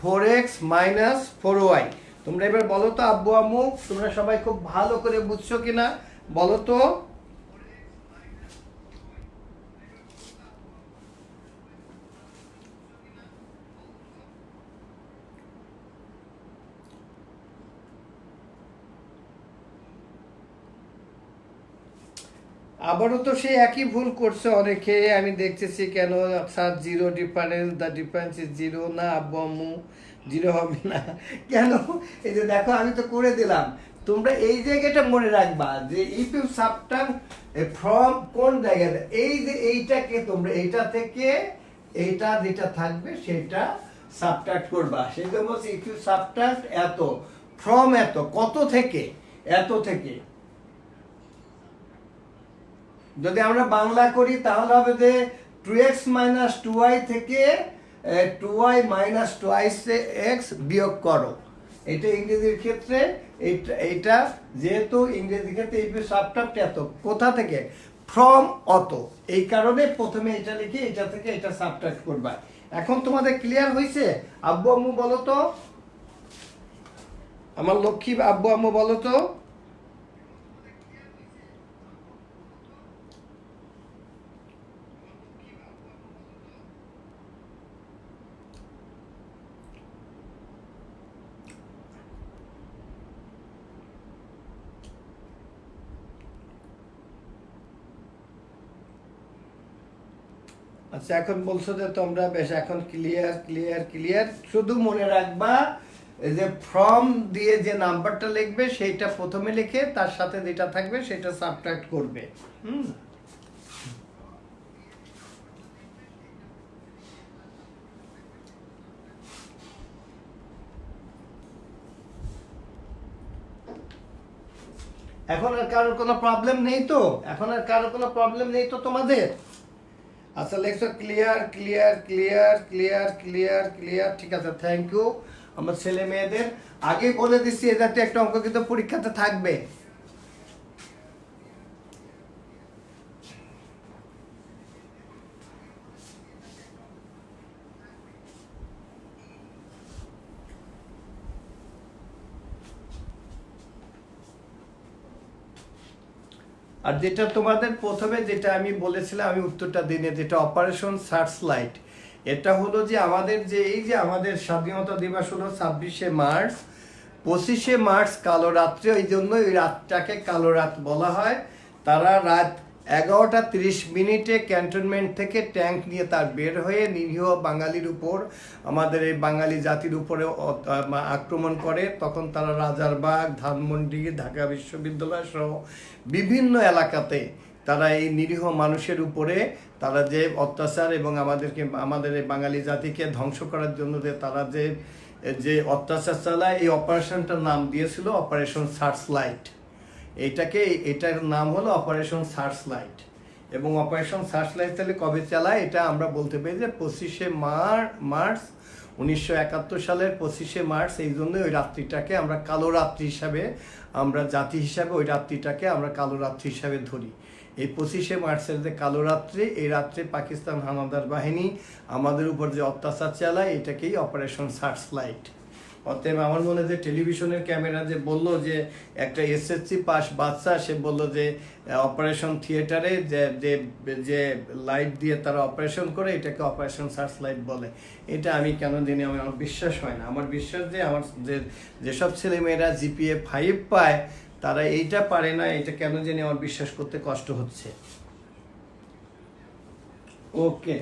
4x minus 4y। তোমরা এবার বলো তো আব্বু আম্মু, তোমরা সবাই খুব ভালো করে বুঝছো কিনা বলো তো। আবারও তো সেই একই ভুল করছে অনেকে, আমি দেখতেছি। কেন sir zero difference, the difference is zero. না আব্বু আম্মু, জিরো হবে না। কেন? এই যে দেখো আমি তো করে দিলাম, তোমরা এই জায়গাটা মনে রাখবা যে ইফ ইউ সাবট্রাক্ট ফ্রম কোন জায়গাটা, এই যে এইটাকে তোমরা এইটা থেকে এইটা যেটা থাকবে সেটা সাবট্রাক্ট করবা। সেটা বলছে ইফ ইউ সাবট্রাক্ট এত ফ্রম এত, কত থেকে? এত থেকে। যদি আমরা বাংলা করি তাহলে হবে যে 2x মাইনাস 2y থেকে 2y মাইনাস 2x বিয়োগ করো। এটা ইংরেজির ক্ষেত্রে এইটা যেহেতু ইংরেজির ক্ষেত্রে এই সাবট্রাক্ট এত, কোথা থেকে? ফ্রম অত। এই কারণে প্রথমে এটা লিখে এটা থেকে এটা সাবট্রাক্ট করবা। এখন তোমাদের ক্লিয়ার হয়েছে? আব্বু আম্মু বলো তো, আমার লক্ষ্মী আব্বু আম্মু বলো তো। আচ্ছা এখন বলছো যে তোমরা বেশ এখন ক্লিয়ার ক্লিয়ার ক্লিয়ার। শুধু মনে রাখবা যে ফ্রম দিয়ে যে নাম্বারটা লিখবে সেইটা প্রথমে লিখে তার সাথে যেটা থাকবে সেটা সাবট্রাক্ট করবে। এখন আর কারোর কোনো প্রবলেম নেই তো? এখন আর কারোর কোনো প্রবলেম নেই তো তোমাদের? আচ্ছা লেখছো clear clear clear clear clear clear, ঠিক আছে থ্যাংক ইউ। আমার ছেলে মেয়েদের আগে বলে দিচ্ছি এ জাতীয় একটা অঙ্ক কিন্তু পরীক্ষাতে থাকবে। আর যেটা তোমাদের প্রথমে যেটা আমি বলেছিলাম, আমি উত্তরটা দিনে, যেটা অপারেশন সার্চ লাইট, এটা হলো যে আমাদের যে এই যে আমাদের স্বাধীনতা দিবস হলো 26শে মার্চ, 25শে মার্চ কালো রাত্রি, ওই জন্য ওই রাতটাকে কালো রাত বলা হয়। তারা রাত 11:30 ক্যান্টনমেন্ট থেকে ট্যাঙ্ক নিয়ে তার বের হয়ে নিরীহ বাঙালির উপর, আমাদের এই বাঙালি জাতির উপরে আক্রমণ করে। তখন তারা রাজারবাগ, ধানমন্ডি, ঢাকা বিশ্ববিদ্যালয় সহ বিভিন্ন এলাকাতে তারা এই নিরীহ মানুষের উপরে তারা যে অত্যাচার এবং আমাদের এই বাঙালি জাতিকে ধ্বংস করার জন্য যে তারা যে অত্যাচার চালায়, এই অপারেশনটার নাম দিয়েছিল অপারেশন সার্চলাইট। এটার নাম হলো অপারেশন সার্চলাইট। এবং অপারেশন সার্চলাইট তাহলে কবে চালায় এটা আমরা বলতে পারি যে 25শে মার্চ 1971 সালের 25শে মার্চ। এই জন্য ওই রাত্রিটাকে আমরা কালো রাত্রি হিসাবে, আমরা জাতি হিসাবে ওই রাত্রিটাকে আমরা কালো রাত্রি হিসাবে ধরি। এই 25শে মার্চের যে কালো রাত্রি, এই রাত্রে পাকিস্তান হানাদার বাহিনী আমাদের উপর যে অত্যাচার চালায় এটাকেই অপারেশন সার্চলাইট। অতএব আমার মনে হয় যে টেলিভিশনের ক্যামেরা যে বলল যে একটা এসএসসি পাস বাচ্চা, সে বলল যে অপারেশন থিয়েটারে যে লাইট দিয়ে তারা অপারেশন করে এটাকে অপারেশন সার্চলাইট বলে। এটা আমি কেন জানি আমার বিশ্বাস হয় না। আমার বিশ্বাস যে আমার যেসব ছেলেমেয়েরা জিপিএ 5 পায় তারা এইটা পারে না, এটা কেন জানি আমার বিশ্বাস করতে কষ্ট হচ্ছে। ওকে,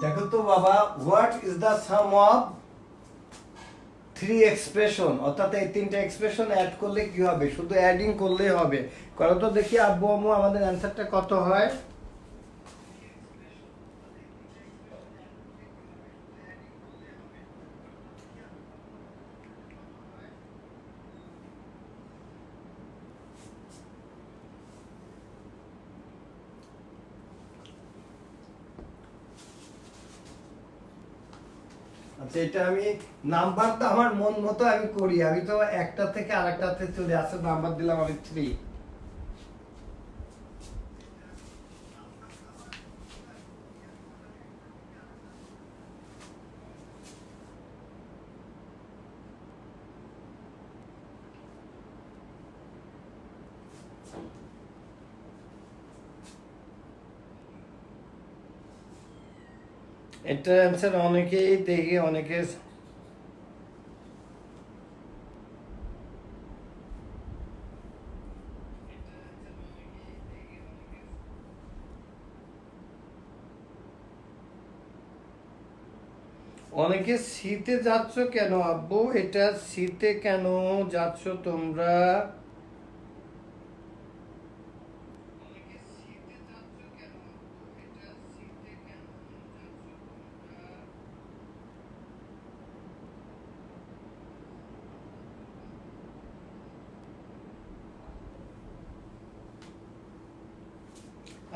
দেখো তো বাবা, what is the some of 3 expression? অর্থাৎ এই 3টা এক্সপ্রেশন অ্যাড করলে কি হবে? শুধু অ্যাডিং করলেই হবে। করো তো দেখি আব্বু আম্মু, আমাদের অ্যান্সারটা কত হয়? আচ্ছা, এটা আমি নাম্বারটা আমার মন মতো আমি করি। আমি তো একটা থেকে আরেকটাতে চলে আসে, নাম্বার দিলাম আমি 3। এটার অ্যান্সার অনেকেই দেখে অনেকে শীতে যাচ্ছ কেন আব্বু? এটা শীতে কেন যাচ্ছ তোমরা?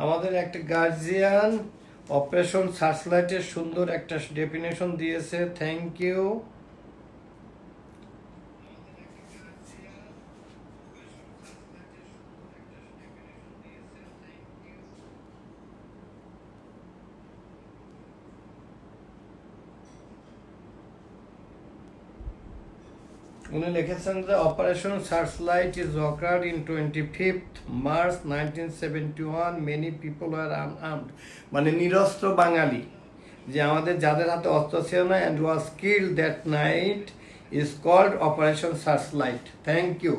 আমাদের একটা গার্জিয়ান অপারেশন সার্চলাইটের সুন্দর একটা ডেফিনেশন দিয়েছে, থ্যাংক ইউ। উনি লিখেছেন যে operation searchlight is occurred in 25th March 1971, many people are unarmed, মানে নিরস্ত্র বাঙালি, যে আমাদের যাদের হাতে অস্ত্র ছিল না, and was killed that night is called operation searchlight. Thank you.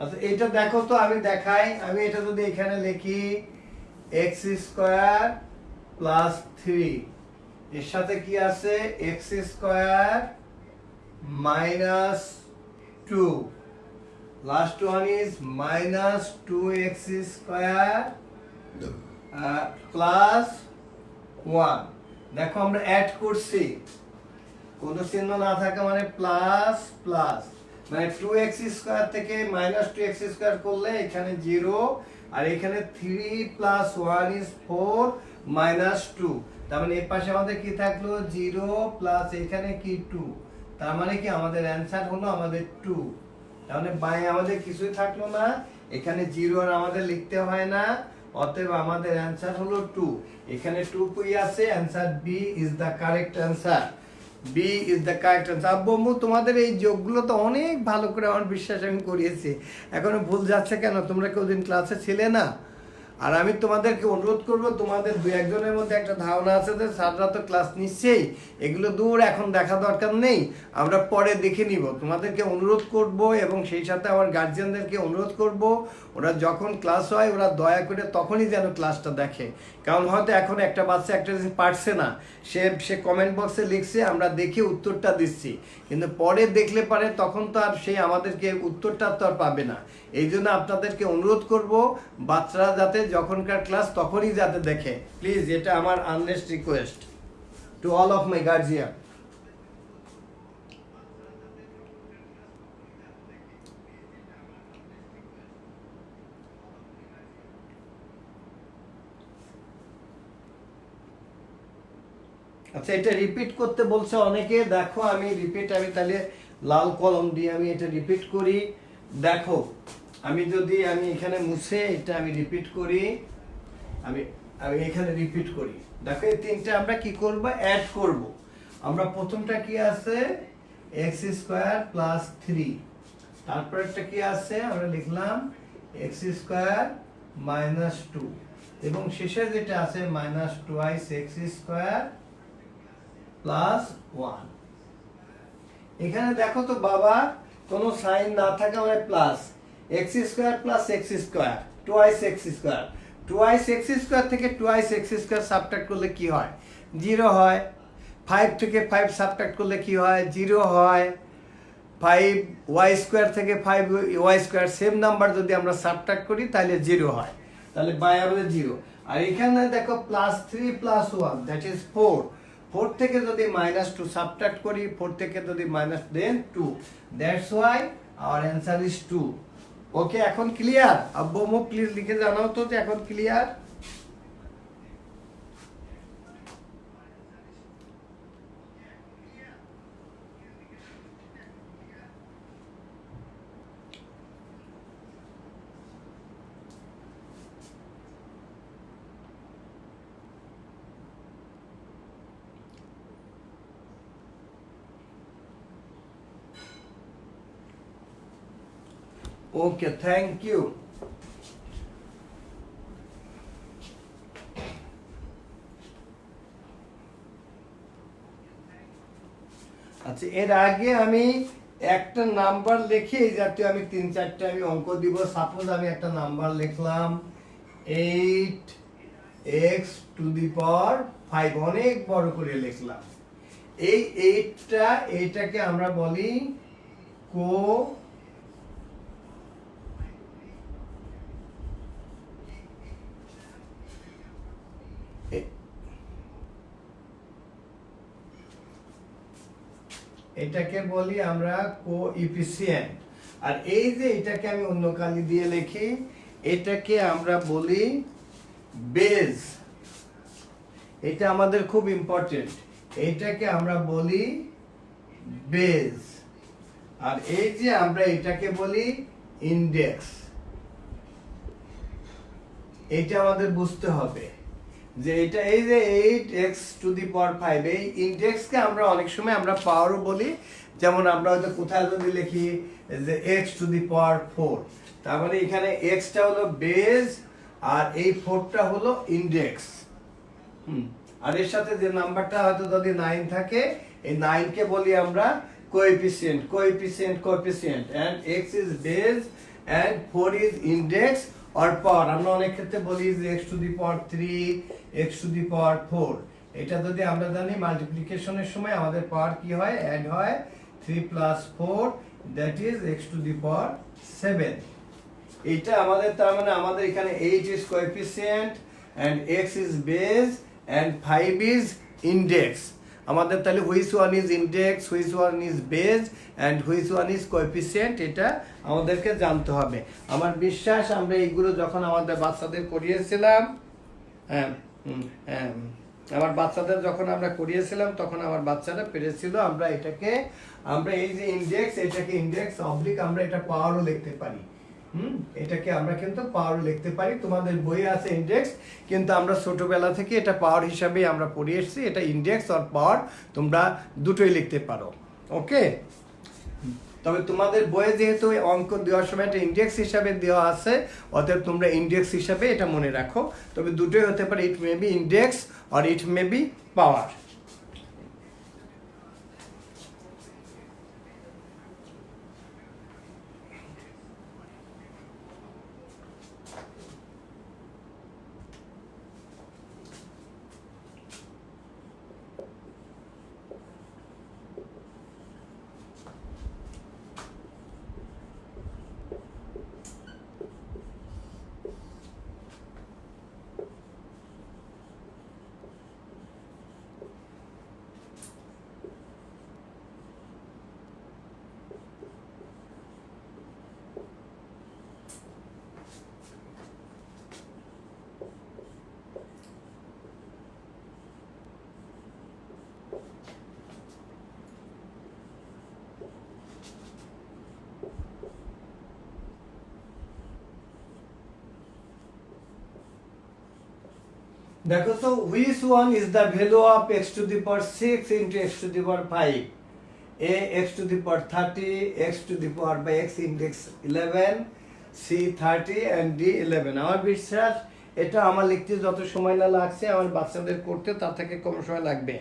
আচ্ছা, এটা দেখো তো, আমি দেখাই। আমি এটা যদি এখানে লিখি এক্স স্কোয়ার প্লাস 3 এর সাথে কি আছে x square minus 2 last one is minus 2x square plus 1 দেখো আমরা অ্যাড করছি কোন চিহ্ন না থাকা মানে প্লাস প্লাস মানে 2x স্কয়ার থেকে মাইনাস 2x স্কয়ার করলে এখানে 0 আর এখানে 3 প্লাস 1 ইজ 4 মাইনাস 2 তার মানে এই পাশে আমাদের কি থাকলো 0 প্লাস এখানে কি 2 তার মানে কি আমাদের অ্যানসার হলো আমাদের 2 তার মানে বাই আমাদের কিছুই থাকলো না এখানে 0 আর আমাদের লিখতে হয় না অতএব আমাদের অ্যানসার হলো 2 এখানে 2 কই আছে answer B is the correct answer B is the correct answer. আব্বু তোমাদের এই যোগগুলো তো অনেক ভালো করে আমার বিশ্বাস আমি করিয়েছি এখনো ভুল যাচ্ছে কেন তোমরা কেউ দিন ক্লাসে ছিলে না আর আমি তোমাদেরকে অনুরোধ করব তোমাদের দু একজনের মধ্যে একটা ধারণা আছে যে স্যাররা তো ক্লাস নিচ্ছেই এগুলো দূর এখন দেখা দরকার নেই আমরা পরে দেখে নিব তোমাদেরকে অনুরোধ করব এবং সেই সাথে আমার গার্জিয়ানদেরকে অনুরোধ করব ওরা যখন ক্লাস হয় ওরা দয়া করে তখনই যেন ক্লাসটা দেখে কারণ হয়তো এখন একটা বাচ্চা একটা জিনিস পারছে না সে কমেন্ট বক্সে লিখছে আমরা দেখে উত্তরটা দিচ্ছি কিন্তু পরে দেখলে পারে তখন তো আর সেই আমাদেরকে উত্তরটা তো আর পাবে না এই জন্য আপনাদেরকে অনুরোধ করব বাচ্চারা যাতে যখনকার ক্লাস তখনই যাতে দেখে প্লিজ এটা আমার Ernst request to all of my guardian আচ্ছা এটা রিপিট করতে বলছে অনেকে দেখো আমি তাহলে লাল কলম দিয়ে আমি এটা রিপিট করি দেখো আমি এখানে মুছে এটা আমি রিপিট করি আমি এখানে রিপিট করি দেখো এই তিনটা আমরা কি করব অ্যাড করব আমরা প্রথমটা কি আছে x স্কয়ার প্লাস 3 তারপরটা কি আছে আমরা লিখলাম x স্কয়ার মাইনাস 2 এবং শেষে যেটা আছে মাইনাস 2x স্কয়ার প্লাস 1 এখানে দেখো তো বাবা কোনো সাইন না থাকা মানে plus x square plus x square 2x square 2x square থেকে 2x স্কয়ার সাবট্রাক্ট করলে কি হয় 0 হয় 5 থেকে 5 সাবট্রাক্ট করলে কি হয় 0 হয় 5y স্কয়ার থেকে 5y স্কয়ার সেম নাম্বার যদি আমরা সাবট্রাক্ট করি তাহলে 0 হয় তাহলে বাই হবে 0 আর এখানে দেখো প্লাস 3 প্লাস 1 দ্যাট ইজ 4 থেকে যদি মাইনাস 2 সাবট্রাক্ট করি 4 থেকে যদি minus then 2 that's Y our answer is 2 okay এখন ক্লিয়ার আব্বু মো প্লিজ লিখে জানাও তো যে এখন ক্লিয়ার ওকে থ্যাংক ইউ আচ্ছা এর আগে আমি একটা নাম্বার লিখে এই জাতীয় আমি 3-4টা আমি অঙ্ক দিব সাপোজ আমি একটা নাম্বার লিখলাম 8x টু দি পাওয়ার 5 অনেক বড় করে লিখলাম এই 8টা এইটাকে আমরা বলি কো এটাকে বলি আমরা কোএফিসিয়েন্ট আর এই যে এটাকে আমি অন্য কালি দিয়ে লিখি এটাকে আমরা বলি বেস এটা আমাদের খুব ইম্পর্টেন্ট এটাকে আমরা বলি বেস আর এই যে আমরা এটাকে বলি ইনডেক্স এটা আমাদের বুঝতে হবে যে এটা এই যে 8x টু দি পাওয়ার 5 এই ইনডেক্সকে আমরা অনেক সময় আমরা পাওয়ারও বলি যেমন আমরা হয়তো কোথায় যদি লিখি যে x টু দি পাওয়ার 4 তার মানে এখানে x টা হলো বেস আর এই 4 টা হলো ইনডেক্স আর এর সাথে যে নাম্বারটা হয়তো যদি 9 থাকে এই 9 কে বলি আমরা coefficient and x is base and 4 is index or power আমরা অনেক ক্ষেত্রে বলি যে x to the power 3 x to the power 4 এটা যদি আমরা জানি মাল্টিপ্লিকেশনের সময় আমাদের পাওয়ার কি হয় অ্যাড হয় 3 plus 4 that is x to the power 7 এইটা আমাদের তার মানে আমাদের এখানে 8 is coefficient and x is base and 5 is index আমাদের তাহলে which one is index which one is base and which one is coefficient এটা আমাদেরকে জানতে হবে আমার বিশ্বাস আমরা এইগুলো যখন আমাদের বাচ্চাদের করিয়েছিলাম আমার বাচ্চাদের যখন আমরা করিয়েছিলাম তখন আমার বাচ্চারা পেরেছিল আমরা এটাকে আমরা এই যে ইনডেক্স এটাকে ইনডেক্স অবলিক আমরা এটা পাওয়ারও লিখতে পারি এটাকে আমরা কিন্তু পাওয়ার লিখতে পারি তোমাদের বইয়ে আছে ইনডেক্স কিন্তু আমরা ছোটবেলা থেকে এটা পাওয়ার হিসাবে আমরা পড়ে এসেছি এটা ইনডেক্স আর পাওয়ার তোমরা দুটোই লিখতে পারো ওকে তবে তোমাদের বইয়ে যেহেতু অঙ্ক দেওয়ার সময় একটা ইনডেক্স হিসাবে দেওয়া আছে অতএব তোমরা ইনডেক্স হিসাবে এটা মনে রাখো তবে দুটোই হতে পারে ইট মে বি ইনডেক্স আর ইট মে বি পাওয়ার দেখো তো which one is the value of x to the power 6 into x to the power 5 a x to the power 30 x to the power by x index 11 c 30 and d 11 আমার বিশ্বাস এটা আমার লিখতে যত সময় না লাগছে আমার বাচ্চাদের করতে তার থেকে কম সময় লাগবে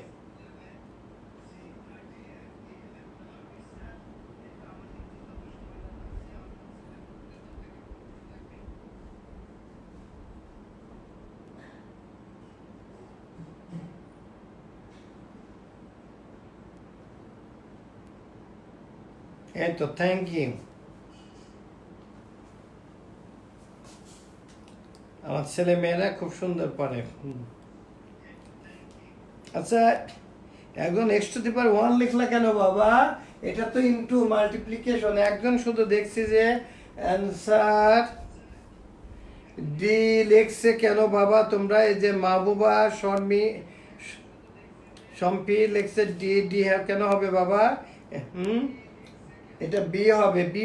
এই তো থ্যাংক ইউ আমার ছেলে মেয়েরা খুব সুন্দর পারে আচ্ছা একজন এক্স টু দি পাওয়ার 1 লিখলা কেন বাবা এটা তো ইনটু মাল্টিপ্লিকেশন একজন শুধু দেখছি যে অ্যানসার ডি লিখছে কেন বাবা তোমরা এই যে মাহবুবা শম্পি লিখছে ডি ডি কেন হবে বাবা এটা বি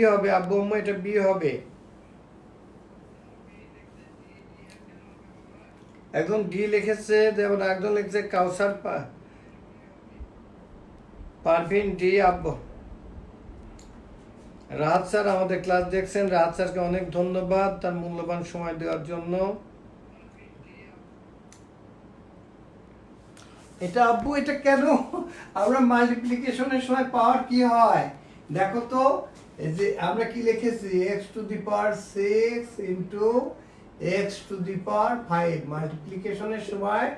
হবে আব্বু আম্মু এটা বি হবে একজন ডি লিখেছে যেমন একজন লিখছে কাউসার পারভিন ডি আব্বু রাহাত স্যার আমাদের ক্লাস দেখছেন রাহাত স্যারকে অনেক ধন্যবাদ তার মূল্যবান সময় দেওয়ার জন্য এটা আব্বু এটা কেন আমরা মাল্টিপ্লিকেশনের সময় পাওয়ার কি হয় দেখো তো এই যে আমরা কি লিখেছি x to the power 6 into x to the power 5 মাল্টিপ্লিকেশনের সময়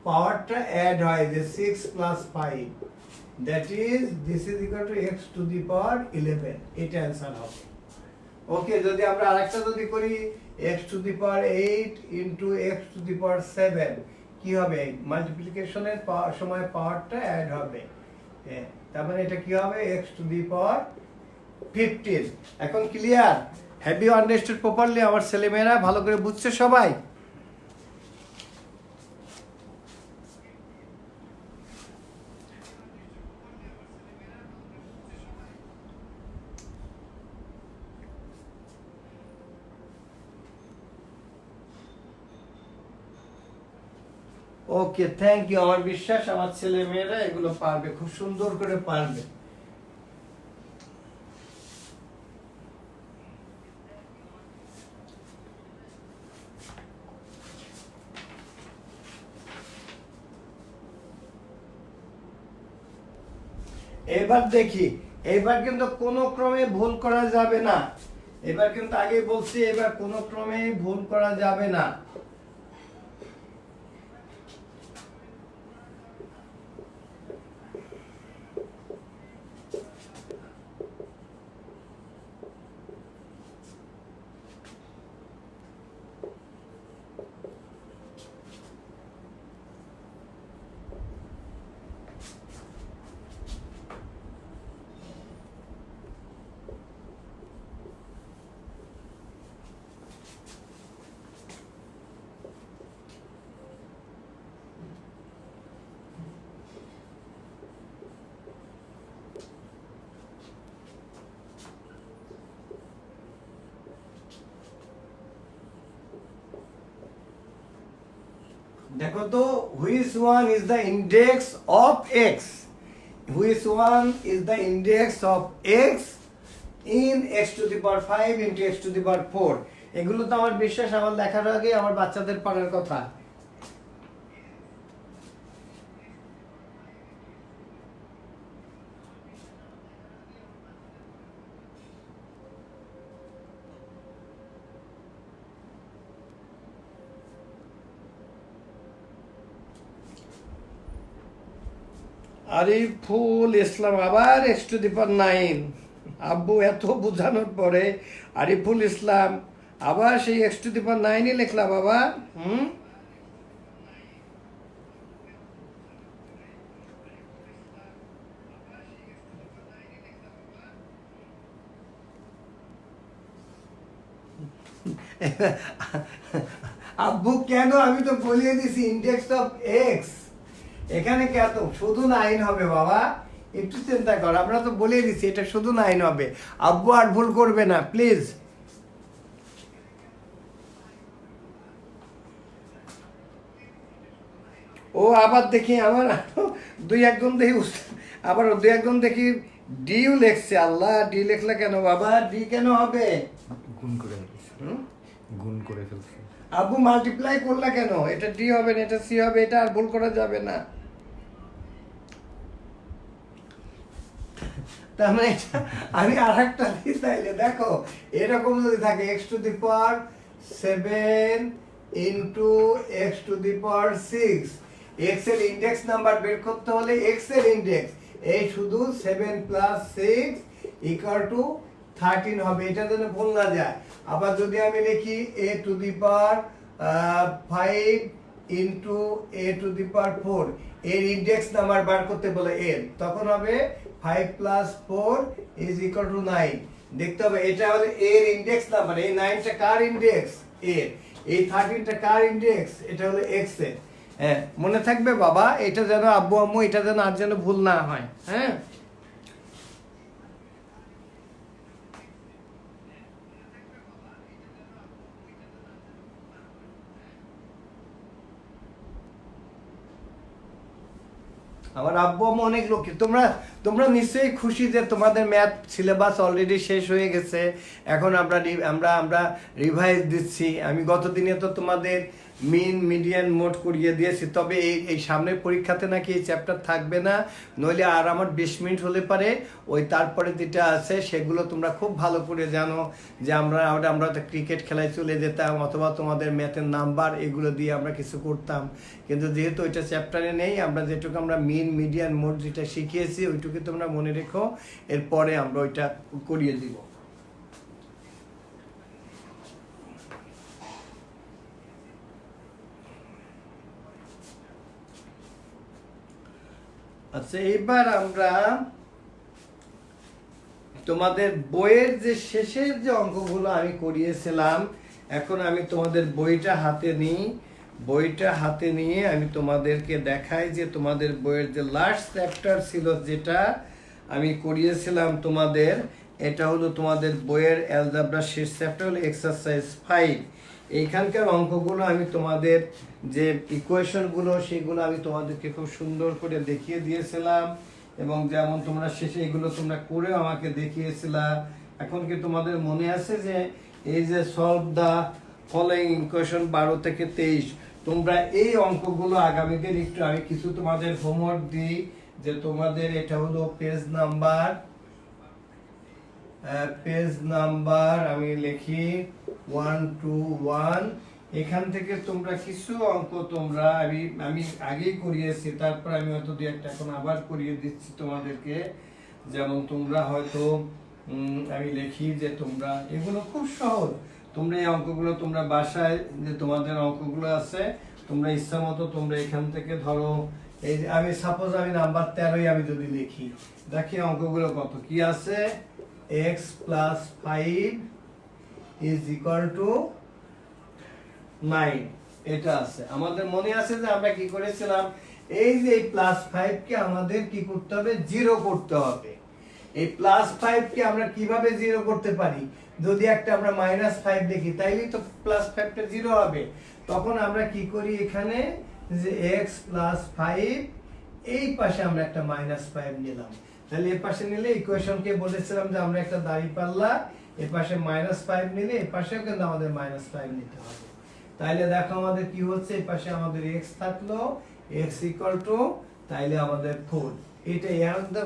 পাওয়ারটা অ্যাড হয় যে 6 plus 5 that is this is equal to x to the power 11 এটা आंसर হবে ওকে যদি আমরা আরেকটা যদি করি x to the power 8 into x to the power 7 কি হবে মাল্টিপ্লিকেশনের সময় পাওয়ারটা অ্যাড হবে তার মানে এটা কি হবে x টু দি পাওয়ার 15 এখন clear have you understood properly আমার ছেলেমেয়েরা ভালো করে বুঝছে সবাই ওকে থ্যাংক ইউ আমার বিশ্বাস আমার ছেলে মেয়েরা এগুলো পারবে খুব সুন্দর করে পারবে এবার দেখি এবার কিন্তু কোনো ক্রমে ভুল করা যাবে না এবার কিন্তু আগেই বলছি, এবার কোনো ক্রমে ভুল করা যাবে না। দেখো তো, which one is the index of x? Which one is the index of x in x to the power 5 into x to the power 4? এগুলো তো আমার বিশ্বাস আমার লেখার আগে আমার বাচ্চাদের পড়ার কথা। আরিফুল ইসলাম আবার এক্স টু দি পাওয়ার 9। আব্বু এত বোঝানোর পরে আরিফুল ইসলাম আবার সেই এক্স টু দি পাওয়ার 9ই লিখলা বাবা। আব্বু কেন, আমি তো বলিয়ে দিছি ইন্ডেক্স অফ এক্স, এখানে কত শুধু 9 হবে বাবা, একটু চিন্তা কর, আমরা তো বলে দিছি এটা শুধু 9 হবে। আব্বু আর ভুল করবে না প্লিজ। ও আবার দেখি আমার দুই একজন দেখি আবার দুই একজন দেখি ডিও লেখছে। আল্লাহ, ডি লেখলা কেন বাবা? ডি কেন হবে? গুণ করে ফেলছি। গুণ করে ফেলছি। আব্বু মাল্টিপ্লাই করলা কেন? এটা ডি হবে না, এটা সি হবে, এটা আর ভুল করা যাবে না। তার মানে আমি আর একটা দিই তাইলে, দেখো এরকম যদি থাকে x two the power 7 into x two the power 6, x এর ইন্ডেক্স নাম্বার বের করতে হলে এক্স এর ইন্ডেক্স এই শুধু 7 প্লাস 6 ইকুয়াল টু 13 হবে, এটা যেন ভুল না যায়। আবার যদি আমি লিখি a to the power 5 into a to the power 4, এর ইন্ডেক্স নাম্বার বার করতে বলে এর, তখন হবে 5 প্লাস 4 ইজ ইকুয়াল টু 9। দেখতে হবে এটা হলো এর ইন্ডেক্স নাম্বার, এই 9টা কার ইন্ডেক্স? এর। এই 13টা কার ইন্ডেক্স? এটা হলো এক্স এর। হ্যাঁ, মনে থাকবে বাবা, এটা যেন আব্বু আম্মু এটা যেন আর যেন ভুল না হয়। হ্যাঁ, আমার আব্বু আম্মু অনেক লোক। তোমরা তোমরা নিশ্চয়ই খুশি যে তোমাদের ম্যাথ সিলেবাস অলরেডি শেষ হয়ে গেছে, এখন আমরা আমরা আমরা রিভাইজ দিচ্ছি। আমি গতদিনে তো তোমাদের মিন মিডিয়ান মোড করিয়ে দিয়েছি, তবে এই সামনের পরীক্ষাতে নাকি এই চ্যাপ্টার থাকবে না, নইলে আর আমার 20 মিনিট হলে পারে ওই তারপরে যেটা আছে সেগুলো তোমরা খুব ভালো করে জানো যে আমরা তো ক্রিকেট খেলায় চলে যেতাম, অথবা তোমাদের ম্যাথের নাম্বার এগুলো দিয়ে আমরা কিছু করতাম। কিন্তু যেহেতু ওইটা চ্যাপ্টারে নেই, আমরা যেটুকু আমরা মিন মিডিয়ান মোড যেটা শিখিয়েছি ওইটুকু তোমরা মনে রেখো, এরপরে আমরা ওইটা করিয়ে দিব। আচ্ছা, এবার আমরা তোমাদের বইয়ের যে শেষের যে অঙ্কগুলো আমি করিয়েছিলাম, এখন আমি তোমাদের বইটা হাতে নিই। বইটা হাতে নিয়ে আমি তোমাদেরকে দেখাই যে তোমাদের বইয়ের যে লাস্ট চ্যাপ্টার ছিল যেটা আমি করিয়েছিলাম তোমাদের, এটা হলো তোমাদের বইয়ের অ্যালজেব্রার শেষ চ্যাপ্টার হলো এক্সারসাইজ 5। এইখানকার অঙ্কগুলো আমি তোমাদের যে ইকুয়েশনগুলো সেগুলো আমি তোমাদেরকে খুব সুন্দর করে দেখিয়ে দিয়েছিলাম, এবং যেমন তোমরা শেষে এগুলো তোমরা করে আমাকে দেখিয়েছিলা। এখন কি তোমাদের মনে আছে যে এই যে সলভ দ্য ফলোইং ইকুয়েশন 12 থেকে 23, তোমরা এই অঙ্কগুলো আগামীকাল একটু আমি কিছু তোমাদের হোমওয়ার্ক দিই, যে তোমাদের এটা হলো পেজ নাম্বার পেজ নাম্বার আমি লিখি 121। এখান থেকে তোমরা কিছু অঙ্ক তোমরা আমি আগেই করিয়েছি, তারপর আমি হয়তো দুই একটা এখন আবার করিয়ে দিচ্ছি তোমাদেরকে। যেমন তোমরা হয়তো আমি লিখি যে তোমরা এগুলো খুব সহজ, তোমরা এই অঙ্কগুলো তোমরা বাসায় যে তোমাদের অঙ্কগুলো আছে তোমরা ইচ্ছা মতো তোমরা এখান থেকে ধরো, এই যে আমি সাপোজ আমি নাম্বার 13 আমি যদি লিখি, দেখি অঙ্কগুলো কত কি আছে। x + 5 = 9 এটা আছে। আমাদের মনে আছে যে আমরা কি করেছিলাম, এই যে এই +5 কে আমাদের কি করতে হবে, 0 করতে হবে। এই +5 কে আমরা কিভাবে 0 করতে পারি, যদি একটা আমরা -5 দেখি তাইলেই তো +5 টা 0 হবে। তখন আমরা কি করি, এখানে যে x + 5 এই পাশে আমরা একটা -5 নিলাম, তাহলে এই পাশে নিলে ইকুয়েশনকে বলেছিলাম যে আমরা একটা দাঁড়িপাল্লা এই পাশে -5 নিলে এই পাশেও কিন্তু আমাদের -5 নিতে হবে। তাইলে দেখো আমাদের কি হচ্ছে, এই পাশে আমাদের x থাকলো, x তাইলে আমাদের 4। এটাই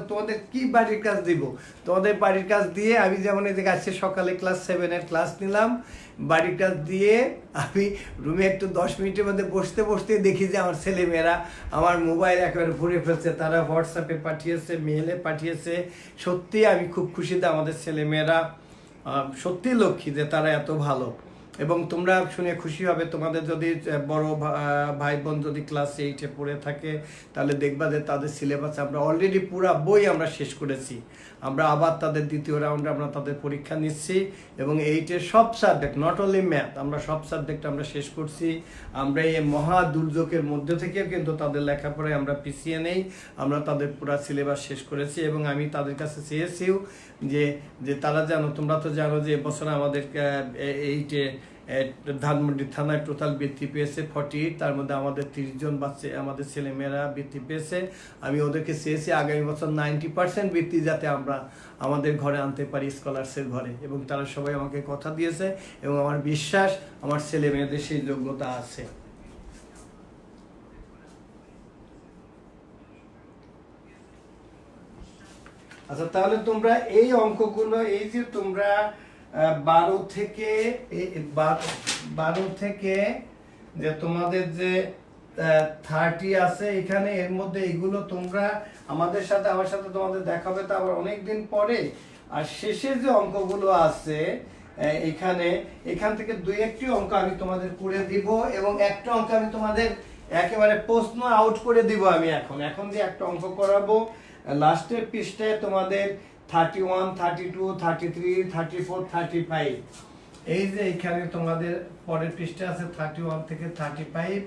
তোমাদের কি বাড়ির কাজ দিব, তোমাদের বাড়ির কাজ দিয়ে আমি যেমন এদিকে আজকে সকালে ক্লাস 7 এর ক্লাস নিলাম, বাড়ির কাজ দিয়ে আমি রুমে একটু 10 মিনিটের মধ্যে বসতে বসতে দেখি যে আমার ছেলেমেয়েরা আমার মোবাইল একেবারে ভরে ফেলছে, তারা হোয়াটসঅ্যাপে পাঠিয়েছে, মেইলে পাঠিয়েছে। সত্যি আমি খুব খুশিতে আমাদের ছেলেমেয়েরা সত্যি লক্ষ্মী যে তারা এত ভালো। এবং তোমরা শুনে খুশি হবে, তোমাদের যদি বড় ভাই বোন যদি ক্লাস 8-এ পড়ে থাকে তাহলে দেখবা যে তাদের সিলেবাস আমরা অলরেডি পুরা বই আমরা শেষ করেছি। আমরা আবার তাদের দ্বিতীয় রাউন্ডে আমরা তাদের পরীক্ষা নিচ্ছি এবং 8-এর সব সাবজেক্ট, নট অনলি ম্যাথ, আমরা সব সাবজেক্ট আমরা শেষ করছি। আমরা এই মহা দুর্যোগের মধ্যে থেকেও কিন্তু তাদের লেখাপড়ায় আমরা পিছিয়ে নেই, আমরা তাদের পুরা সিলেবাস শেষ করেছি। এবং আমি তাদের কাছে চেয়েছিও যে তারা জানো, তোমরা তো জানো যে এবছর আমাদের 8-এ ধানমন্ডি থানায় টোটাল বৃত্তি পেয়েছে 48, তার মধ্যে আমাদের 30 জন বাচ্চা আমাদের ছেলেমেয়েরা বৃত্তি পেয়েছে। আমি ওদেরকে চেয়েছি আগামী বছর 90% বৃত্তি যাতে আমরা আমাদের ঘরে আনতে পারি, স্কলারসের ঘরে, এবং তারা সবাই আমাকে কথা দিয়েছে এবং আমার বিশ্বাস আমার ছেলে মেয়েদের সেই যোগ্যতা আছে। আচ্ছা, তাহলে তোমরা এই অঙ্কগুলো, এই যে তোমরা 12 থেকে যে তোমাদের যে 30 আছে এখানে, এর মধ্যে এগুলো তোমরা আমার সাথে তোমাদের দেখাবে তো আবার অনেকদিন পরে। আর শেষে যে অঙ্কগুলো আছে এখান থেকে 2-1টি অঙ্ক আমি তোমাদের করে দিব এবং একটা অঙ্ক আমি তোমাদের একেবারে প্রশ্ন আউট করে দিব। আমি এখন যে একটা অঙ্ক করাবো, লাস্টের পৃষ্ঠায় তোমাদের 31, 32, 33, 34, 35, এই যে এখানে তোমাদের পরের পৃষ্ঠা আছে 31 থেকে 35।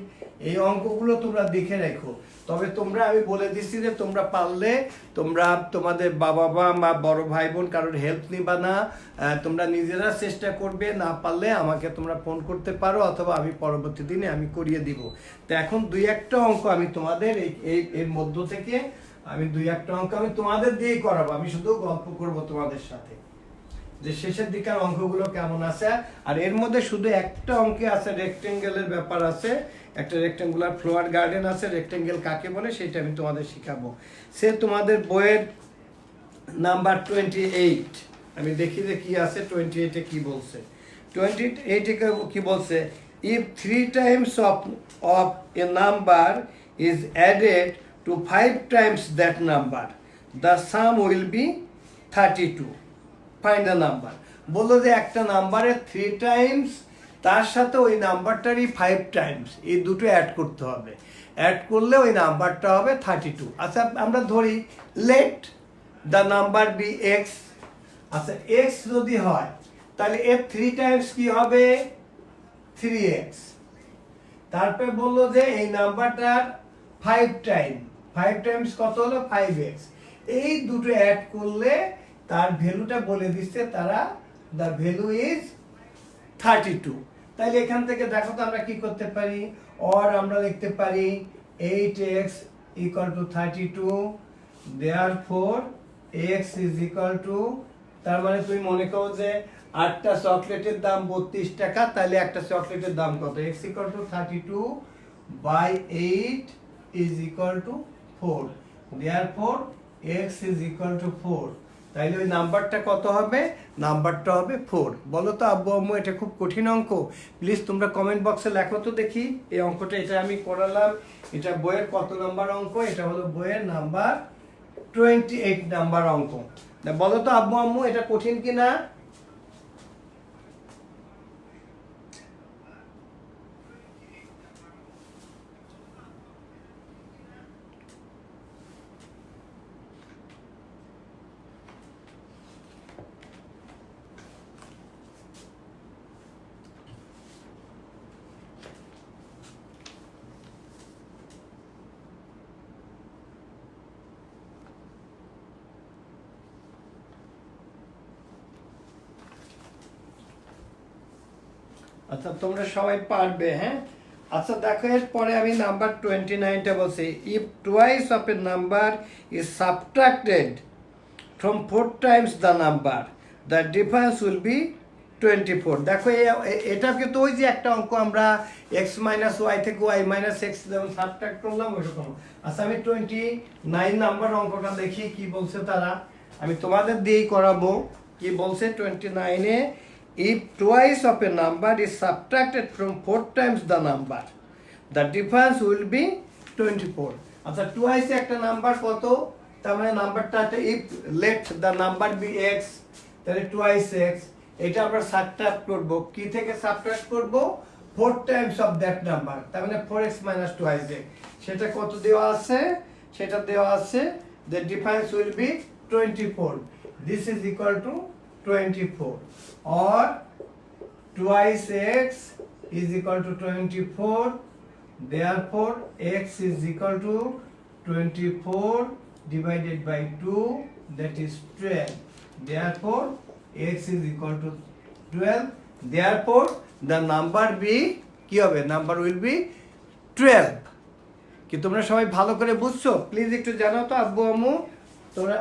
এই অঙ্কগুলো তোমরা দেখে রাখো। তবে তোমরা, আমি বলে দিচ্ছি যে তোমরা পারলে তোমরা তোমাদের বাবা মা বড় ভাই বোন কারোর হেল্প নিবা না, তোমরা নিজেরা চেষ্টা করবে। না পারলে আমাকে তোমরা ফোন করতে পারো অথবা আমি পরবর্তী দিনে আমি করিয়ে দিব। তো এখন 2-1টা অঙ্ক আমি তোমাদের এর মধ্য থেকে আমি 2-1টা অঙ্ক আমি তোমাদের দিয়েই করাবো। আমি শুধু গল্প করব তোমাদের সাথে যে শেষের দিকের অঙ্কগুলো কেমন আছে। আর এর মধ্যে শুধু একটা অঙ্কে আছে রেক্টেঙ্গেলের ব্যাপার আছে, একটা রেক্টেঙ্গুলার ফ্লোয়ার গার্ডেন আছে। রেক্টেঙ্গেল কাকে বলে সেটা আমি তোমাদের শিখাবো। সে তোমাদের বইয়ের নাম্বার 28, আমি দেখি যে কি আছে 28-এ কি বলছে। 28-এ কি বলছে, if 3 times of a number is added to 5 times that number, the sum will be 32. Find the number. বললো যে একটা নাম্বারের 3 টাইমস তার সাথে ওই নাম্বারটারই 5 টাইমস, এই দুটো অ্যাড করতে হবে। অ্যাড করলে ওই নাম্বারটা হবে 32। আচ্ছা, আমরা ধরি let the number be X. আচ্ছা, এক্স যদি হয় তাহলে এর 3 টাইমস কি হবে, 3x। তারপরে বললো যে এই নাম্বারটার 5 টাইমস কত হলো, 5x। এই দুটো অ্যাড করলে তার ভ্যালুটা বলে দিচ্ছে তারা, দ্য ভ্যালু ইজ 32। তাহলে এখান থেকে দেখো তো আমরা কি করতে পারি, অর আমরা লিখতে পারি 8x = 32, therefore x = তার মানে তুমি মনে করো যে 8টা চকলেটের দাম 32 টাকা, তাহলে একটা চকলেটের দাম কত, x = 32/8 = 4, therefore x = 4। তাইলে ওই নাম্বারটা কত হবে? নাম্বারটা হবে 4। বলো তো আব্বু আম্মু, এটা খুব কঠিন অঙ্ক? প্লিজ তোমরা কমেন্ট বক্সে লেখো তো দেখি। এই অঙ্কটা এটা আমি করালাম, এটা বইয়ের কত নাম্বার অঙ্ক? এটা হলো বইয়ের নাম্বার 28 নাম্বার অঙ্ক। বলো তো আব্বু আম্মু, এটা কঠিন কিনা? আচ্ছা, তোমরা সবাই পারবে, হ্যাঁ? আচ্ছা দেখো, এরপরে আমি নাম্বার 29টা বলছি। If twice of a number is subtracted from 4 times the number, the difference will be 24। দেখো এটা কিন্তু ওই যে একটা অঙ্ক আমরা এক্স মাইনাস ওয়াই থেকে ওয়াই মাইনাস এক্স যেমন সাবট্রাক্ট করলাম ওইরকম। আচ্ছা, আমি 29 নাম্বার অঙ্কটা দেখি কি বলছে তারা। আমি তোমাদের দিয়েই করাবো। কি বলছে 29-এ? If twice of a number is subtracted from 4 times the number, the difference will be 24. আচ্ছা, twice একটা নাম্বার কত? তার মানে নাম্বারটা if let the number be x, তাহলে twice x। এটা আমরা সাবট্রাক্ট করব। কি থেকে সাবট্রাক্ট করব? 4 times of that number, তার মানে 4x minus twice x। সেটা কত দেওয়া আছে? সেটা দেওয়া আছে the difference will be 24. This is equal to 24, or twice x is equal to 24, therefore x is equal to 24 divided by 2, that is 12, therefore x is equal to 12, therefore the number be কি হবে? Number will be 12। কি তোমরা সবাই ভালো করে বুঝছো? Please একটু জানাও তো আব্বু আম্মু তোমরা।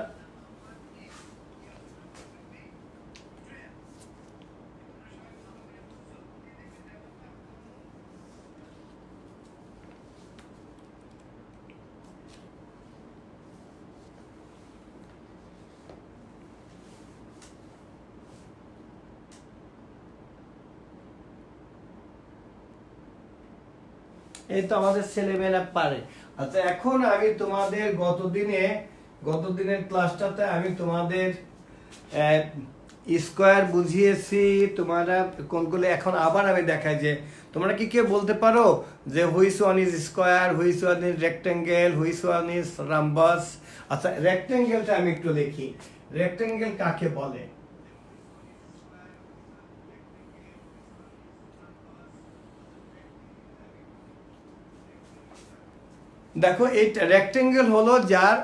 এই তো আমাদের ছেলেমেয়েরা পারে। আচ্ছা, এখন আমি তোমাদের গতদিনের ক্লাসটাতে আমি তোমাদের স্কোয়ার বুঝিয়েছি, তোমরা কোনগুলো এখন আবার আমি দেখাই যে তোমরা কি কেউ বলতে পারো যে which one is square, which one is rectangle, which one is rhombus? আচ্ছা, রেক্টেঙ্গেলটা আমি একটু লিখি। রেক্টেঙ্গেল কাকে বলে? দেখো, এই রেক্টেঙ্গেল হলো যার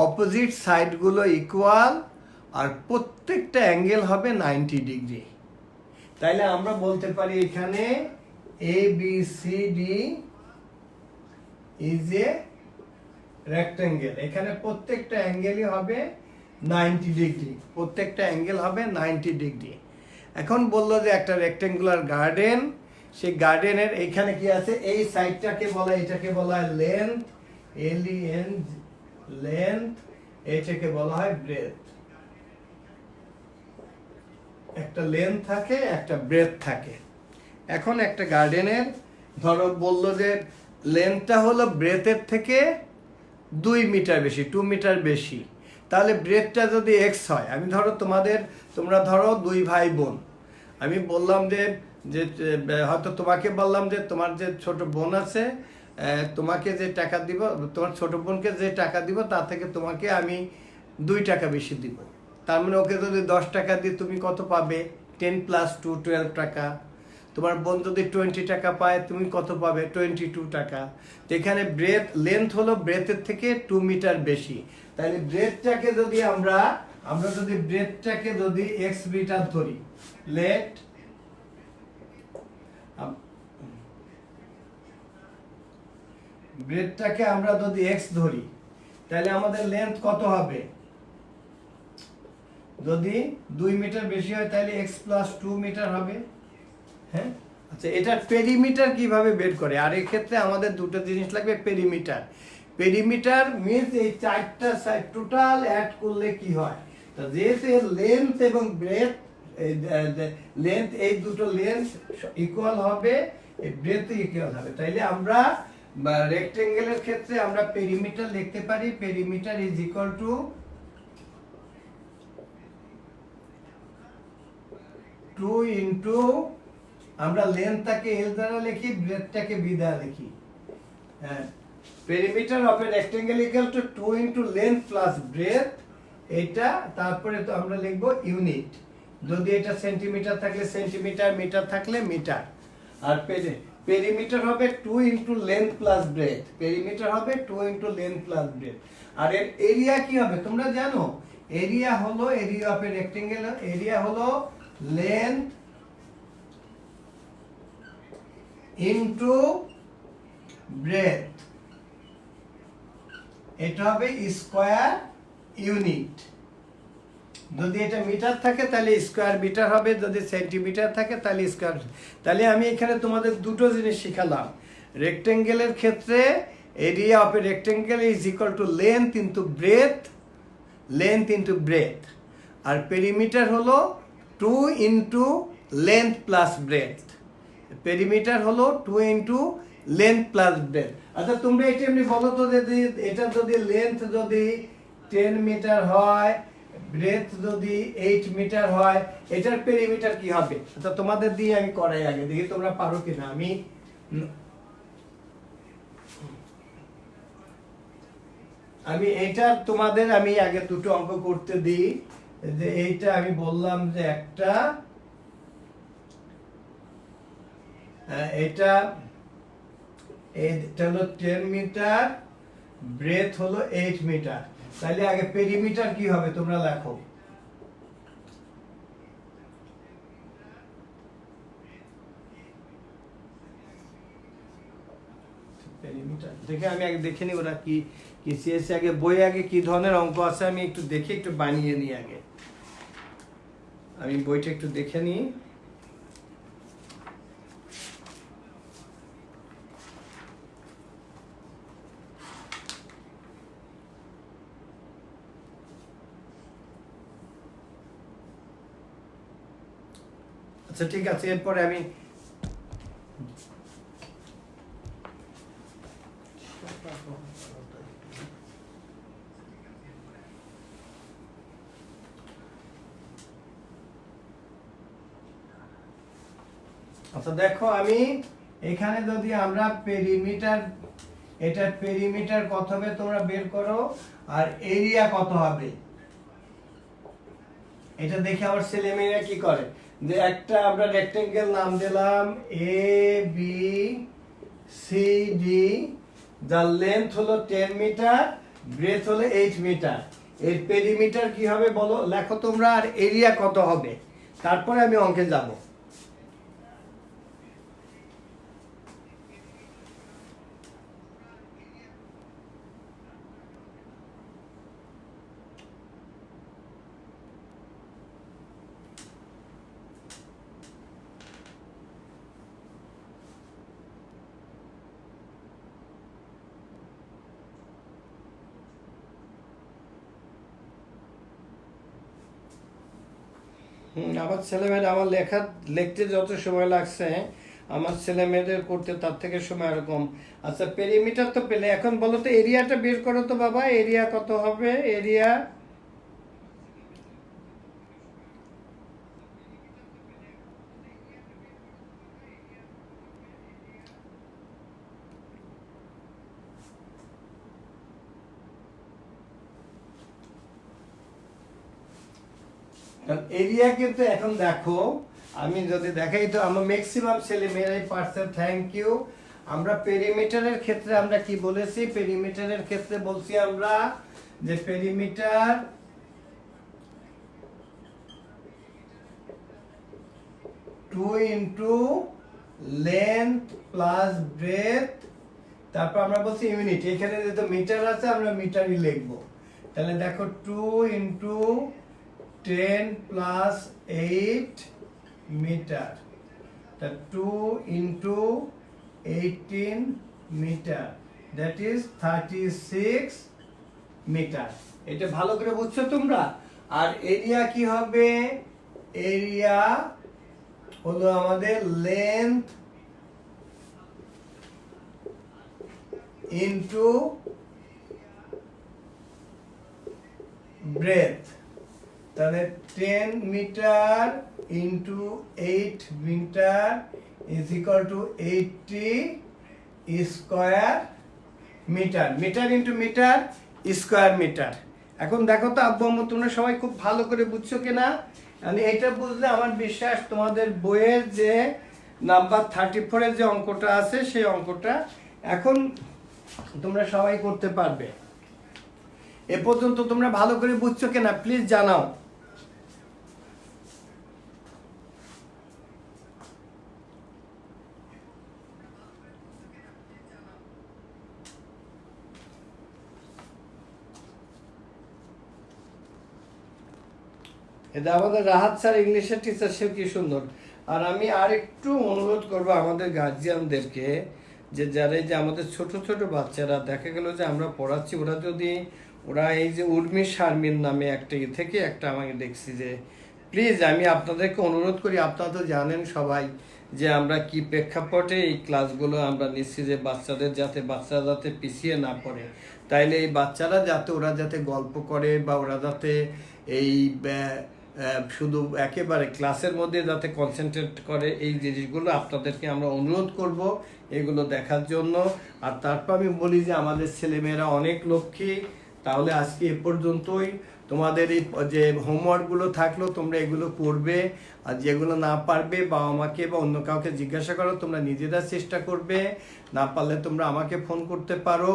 অপোজিট সাইডগুলো ইকুয়াল আর প্রত্যেকটা অ্যাঙ্গেল হবে 90 ডিগ্রি। তাইলে আমরা বলতে পারি এখানে A B C D is a rectangle. এখানে প্রত্যেকটা অ্যাঙ্গেলই হবে 90 ডিগ্রি, প্রত্যেকটা অ্যাঙ্গেল হবে 90 ডিগ্রি। এখন বললো যে একটা রেক্টেঙ্গুলার গার্ডেন, সেই গার্ডেনের এখানে কি আছে? এই সাইডটাকে বলা, এটাকে বলা হয় লেন্থ, এলইএন লেন্থ, এটাকে বলা হয় ব্রেথ। একটা লেন্থ থাকে, একটা ব্রেথ থাকে। এখন একটা গার্ডেনের ধরো বললো যে লেন্থটা হলো ব্রেথের থেকে 2 মিটার বেশি, 2 মিটার বেশি, তাহলে ব্রেথটা যদি এক্স হয়, আমি ধরো তোমরা ধরো 2 ভাই বোন, আমি বললাম যে হয়তো তোমাকে বললাম যে তোমার যে ছোট বোন আছে, তোমাকে যে টাকা দিব, তোমার ছোট বোনকে যে টাকা দিব তার থেকে তোমাকে আমি 2 টাকা বেশি দিব। তার মানে ওকে যদি 10 টাকা দিই তুমি কত পাবে? 10 + 2 12 টাকা। তোমার বোন যদি 20 টাকা পায় তুমি কত পাবে? 22 টাকা। তো এখানে লেন্থ হলো ব্রেথের থেকে 2 মিটার বেশি। তাহলে ব্রেথটাকে যদি আমরা যদি ব্রেথটাকে যদি x মিটার ধরি, লেট ব্রেথটাকে আমরা যদি x ধরি, তাহলে আমাদের লেন্থ কত হবে? যদি 2 মিটার বেশি হয় তাহলে x + 2 মিটার হবে, হ্যাঁ? আচ্ছা, এটা পেরিমিটার কিভাবে বের করে? আর এই ক্ষেত্রে আমাদের দুটো জিনিস লাগবে, পেরিমিটার। পেরিমিটার মিন্স এই 4টা সাইড টোটাল অ্যাড করলে কি হয়? তো যেহেতু লেন্থ এবং ব্রেথ, লেন্থ, এই দুটো লেন্থ ইকুয়াল হবে, এই ব্রেথ ইকুয়াল হবে, তাইলে আমরা রেক্টেঙ্গেলের ক্ষেত্রে আমরা পেরিমিটার লিখতে পারি, perimeter is equal to two into, আমরা লেন্থটাকে এল দ্বারা লিখি, ব্রেথটাকে বি দ্বারা লিখি। হ্যাঁ, perimeter of a rectangle equal to 2 into length plus breadth, এটা তারপরে তো আমরা লিখব ইউনিট, যদি এটা সেন্টিমিটার থাকলে সেন্টিমিটার, মিটার থাকলে মিটার। আর পেরিমিটার হবে 2 into length plus breadth, perimeter হবে 2 ইনটু লেন্থ প্লাস ব্রেথ। আর এর এরিয়া কি হবে তোমরা জানো? এরিয়া হলো, area of a rectangle area হলো লেন্থ ইনটু ব্রেথ, এটা হবে স্কয়ার ইউনিট। যদি এটা মিটার থাকে তাহলে স্কয়ার মিটার হবে, যদি সেন্টিমিটার থাকে তাহলে স্কয়ার। তাহলে আমি এখানে তোমাদের দুটো জিনিস শিখালাম। রেক্টেঙ্গেলের ক্ষেত্রে area of a rectangle is equal to length into breadth, length into breadth. আর পেরিমিটার হলো 2 into length plus breadth, perimeter হলো 2 ইনটু লেন্থ প্লাস ব্রেথ। আচ্ছা তোমরা এটা এমনি বলো তো, যদি এটা যদি লেন্থ যদি 10 মিটার হয়, ব্রেথ যদি 8 মিটার হয়, এটার পেরিমিটার কি হবে? আচ্ছা তোমাদের দিয়ে আমি করাই, আগে দেখি তোমরা পারো কিনা। আমি এটা তোমাদের আমি আগে দুটো অঙ্ক করতে দিই। যে এইটা আমি বললাম যে একটা, এটা হলো 10 মিটার, ব্রেথ হলো 8 মিটার। তাহলে আগে পেরিমিটার কি হবে তোমরা লেখো। পেরিমিটার দেখে আমি আগে দেখে নিই ওরা কি কি চেয়েছে, আগে বই আগে কি ধরনের অঙ্ক আছে আমি একটু দেখে একটু বানিয়ে নিই। আগে আমি বইটা একটু দেখে নিই। আচ্ছা ঠিক আছে, এরপরে আমি আচ্ছা দেখো, আমি এখানে যদি আমরা পেরিমিটার, এটার পেরিমিটার কত হবে তোমরা বের করো, আর এরিয়া কত হবে এটা দেখে আমার ছেলেমেয়েরা কি করে, যে একটা আমরা রেক্টেঙ্গেল নাম দিলাম এ বি সি ডি, যার লেন্থ হলো 10 মিটার, ব্রেথ হলো 8 মিটার। এর পেরিমিটার কি হবে বলো, লেখো তোমরা, আর এরিয়া কত হবে, তারপরে আমি অঙ্কে যাব। আমার ছেলেমেয়েরা আমার লিখতে যত সময় লাগছে, আমার ছেলেমেয়েদের করতে তার থেকে সময় এরকম। আচ্ছা পেরিমিটার তো পেলে, এখন বলো তো এরিয়াটা বের করো তো বাবা, এরিয়া কত হবে? এরিয়া এরিয়া কিন্তু এখন দেখো, আমি যদি দেখাই তো আমার ম্যাক্সিমাম ছেলে মেয়েরাই পারছে, থ্যাংক ইউ। আমরা পেরিমিটারের ক্ষেত্রে আমরা কি বলেছি? পেরিমিটারের ক্ষেত্রে বলছি আমরা যে perimeter two into length plus breadth, তারপর আমরা বলছি ইউনিট, এখানে যেহেতু মিটার আছে আমরা মিটারই লিখবো। তাহলে দেখো 2 ইন্টু 10 প্লাস 8 মিটার, তা 2 into 18 metre, that is 36 metre. এটা ভালো করে বুঝছো তোমরা? আর এরিয়া কি হবে? এরিয়া হলো আমাদের লেন্থ ইনটু ব্রেথ। তাহলে 10 metre into 8 metre is equal to 80 square metre. Metre into metre square metre. এখন দেখো তো আব্বু আম্মু তোমরা সবাই খুব ভালো করে বুঝছো কিনা? মানে এটা বুঝলে আমার বিশ্বাস তোমাদের বইয়ের যে নাম্বার 34 এর যে অঙ্কটা আছে সেই অঙ্কটা এখন তোমরা সবাই করতে পারবে। এ পর্যন্ত তোমরা ভালো করে বুঝছো কিনা প্লিজ জানাও। এটা আমাদের রাহাত স্যার ইংলিশের টিচার, সে কি সুন্দর। আর আমি আর একটু অনুরোধ করব আমাদের গার্জিয়ানদেরকে, যে যারা এই যে আমাদের ছোট ছোট বাচ্চারা দেখা গেল যে আমরা পড়াচ্ছি, ওরা এই যে উর্মি শারমিন নামে একটা থেকে একটা আমাকে দেখছি, যে প্লিজ আমি আপনাদেরকে অনুরোধ করি, আপনারা তো জানেন সবাই যে আমরা কি প্রেক্ষাপটে এই ক্লাসগুলো আমরা নিচ্ছি, যে বাচ্চারা যাতে পিছিয়ে না পড়ে। তাইলে এই বাচ্চারা যাতে ওরা যাতে গল্প করে বা ওরা যাতে এই শুধু একেবারে ক্লাসের মধ্যে যাতে কনসেন্ট্রেট করে, এই জিনিসগুলো আপনাদেরকে আমরা অনুরোধ করব এগুলো দেখার জন্য। আর তারপর আমি বলি যে আমাদের ছেলেমেয়েরা অনেক লক্ষ্মী। তাহলে আজকে এ পর্যন্তই। তোমাদের এই যে হোমওয়ার্কগুলো থাকলো তোমরা এগুলো করবে, আর যেগুলো না পারবে বাবা মাকে বা অন্য কাউকে জিজ্ঞাসা করো, তোমরা নিজেরা চেষ্টা করবে। না পারলে তোমরা আমাকে ফোন করতে পারো,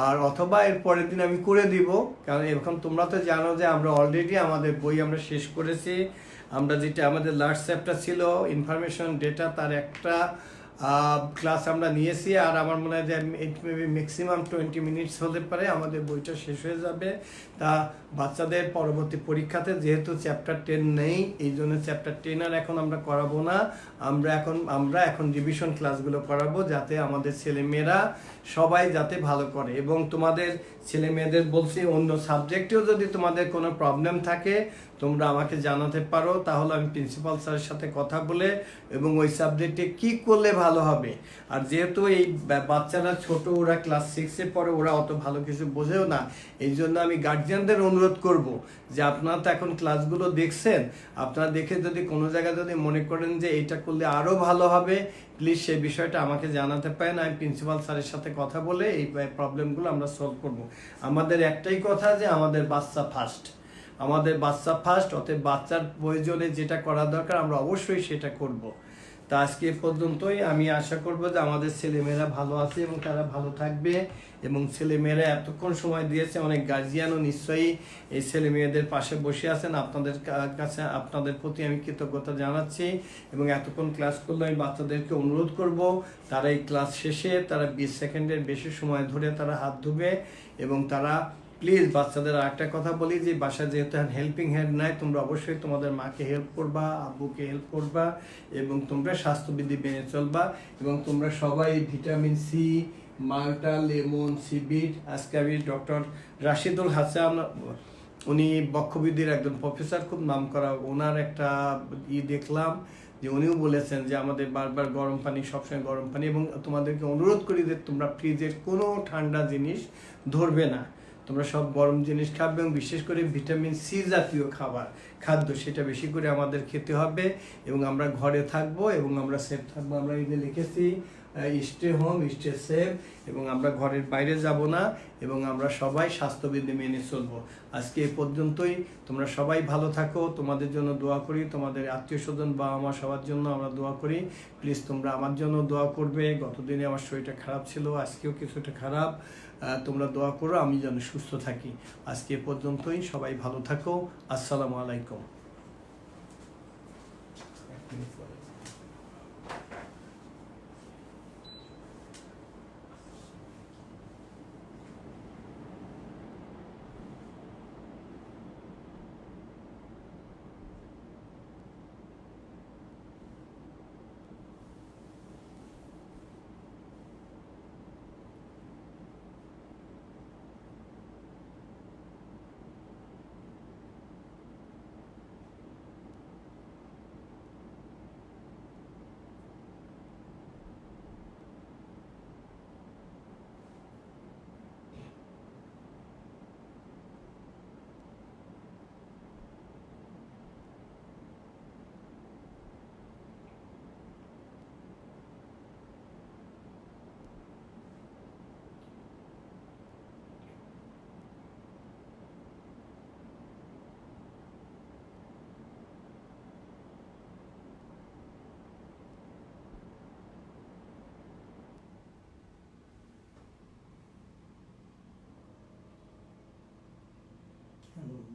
আর অথবা এর পরের দিন আমি করে দিব। কারণ এখন তোমরা তো জানো যে আমরা অলরেডি আমাদের বই আমরা শেষ করেছি। আমরা যেটা আমাদের লাস্ট চ্যাপ্টার ছিল ইনফরমেশন ডেটা, তার একটা ক্লাস আমরা নিয়েছি। আর আমার মনে হয় যে মেবি ম্যাক্সিমাম 20 মিনিটস হতে পারে আমাদের বইটা শেষ হয়ে যাবে। তা বাচ্চাদের পরবর্তী পরীক্ষাতে যেহেতু চ্যাপ্টার 10 নেই, এই জন্য চ্যাপ্টার 10 আর এখন আমরা করাবো না। আমরা এখন রিভিশন ক্লাসগুলো করাবো, যাতে আমাদের ছেলেমেয়েরা সবাই যাতে ভালো করে। এবং তোমাদের ছেলে মেয়েদের বলছি, অন্য সাবজেক্টেও যদি তোমাদের কোনো প্রবলেম থাকে তোমরা আমাকে জানাতে পারো, তাহলে আমি প্রিন্সিপাল স্যারের সাথে কথা বলে এবং ওই সাবজেক্টে কি করলে ভালো হবে। আর যেহেতু এই বাচ্চারা ছোট, ওরা ক্লাস 6-এ পড়ে, ওরা অত ভালো কিছু বোঝেও না। এই জন্য আমি গার্জিয়ানদের অনুরোধ করব যে আপনারা তো এখন ক্লাসগুলো দেখছেন, আপনারা দেখে যদি কোনো জায়গায় যদি মনে করেন যে এটা করলে আরও ভালো হবে, প্লিজ সেই বিষয়টা আমাকে জানাতে পারেন। আমি প্রিন্সিপাল স্যারের সাথে কথা বলে এই প্রবলেমগুলো আমরা সলভ করব। আমাদের একটাই কথা যে আমাদের বাচ্চা ফার্স্ট, অতএব বাচ্চার প্রয়োজনে যেটা করা দরকার আমরা অবশ্যই সেটা করব। তা আজকে এ পর্যন্তই। আমি আশা করব যে আমাদের ছেলেমেয়েরা ভালো আছে এবং তারা ভালো থাকবে। এবং ছেলেমেয়েরা এতক্ষণ সময় দিয়েছে, অনেক গার্জিয়ানও নিশ্চয়ই এই ছেলে মেয়েদের পাশে বসে আছেন। আপনাদের কাছে আপনাদের প্রতি আমি কৃতজ্ঞতা জানাচ্ছি। এবং এতক্ষণ ক্লাস করলে আমি বাচ্চাদেরকে অনুরোধ করব তারা এই ক্লাস শেষে তারা 20 সেকেন্ডের বেশি সময় ধরে তারা হাত ধুবে। এবং তারা প্লিজ বাচ্চাদের আরেকটা কথা বলি যে বাসায় যেহেতু হেল্পিং হ্যান্ড নাই, তোমরা অবশ্যই তোমাদের মাকে হেল্প করবা, আব্বুকে হেল্প করবা, এবং তোমরা স্বাস্থ্যবিধি মেনে চলবা। এবং তোমরা সবাই ভিটামিন সি, মাল্টা, লেমন, সিবিট, আজকে আমি ডক্টর রাশিদুল হাসান, উনি বক্ষবিধির একজন প্রফেসর, খুব নাম করা, ওনার একটা দেখলাম যে উনিও বলেছেন যে আমাদের বারবার গরম পানি, সবসময় গরম পানি, এবং তোমাদেরকে অনুরোধ করি যে তোমরা ফ্রিজের কোনো ঠান্ডা জিনিস ধরবে না, তোমরা সব গরম জিনিস খাবে। এবং বিশেষ করে ভিটামিন সি জাতীয় খাদ্য সেটা বেশি করে আমাদের খেতে হবে। এবং আমরা ঘরে থাকবো এবং আমরা সেফ থাকবো। আমরা এই যে লিখেছি স্টে হোম, স্টে সেফ, এবং আমরা ঘরের বাইরে যাব না, এবং আমরা সবাই স্বাস্থ্যবিধি মেনে চলবো। আজকে এ পর্যন্তই। তোমরা সবাই ভালো থাকো, তোমাদের জন্য দোয়া করি, তোমাদের আত্মীয় স্বজন বাবা মা সবার জন্য আমরা দোয়া করি। প্লিজ তোমরা আমার জন্য দোয়া করবে। গতদিনে আমার শরীরটা খারাপ ছিল, আজকেও কিছুটা খারাপ, তোমরা দোয়া করো আমি যেন সুস্থ থাকি। আজকে এ পর্যন্তই, সবাই ভালো থাকো। আসসালামু আলাইকুম।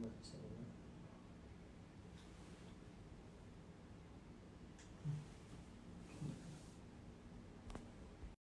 বাচ্চা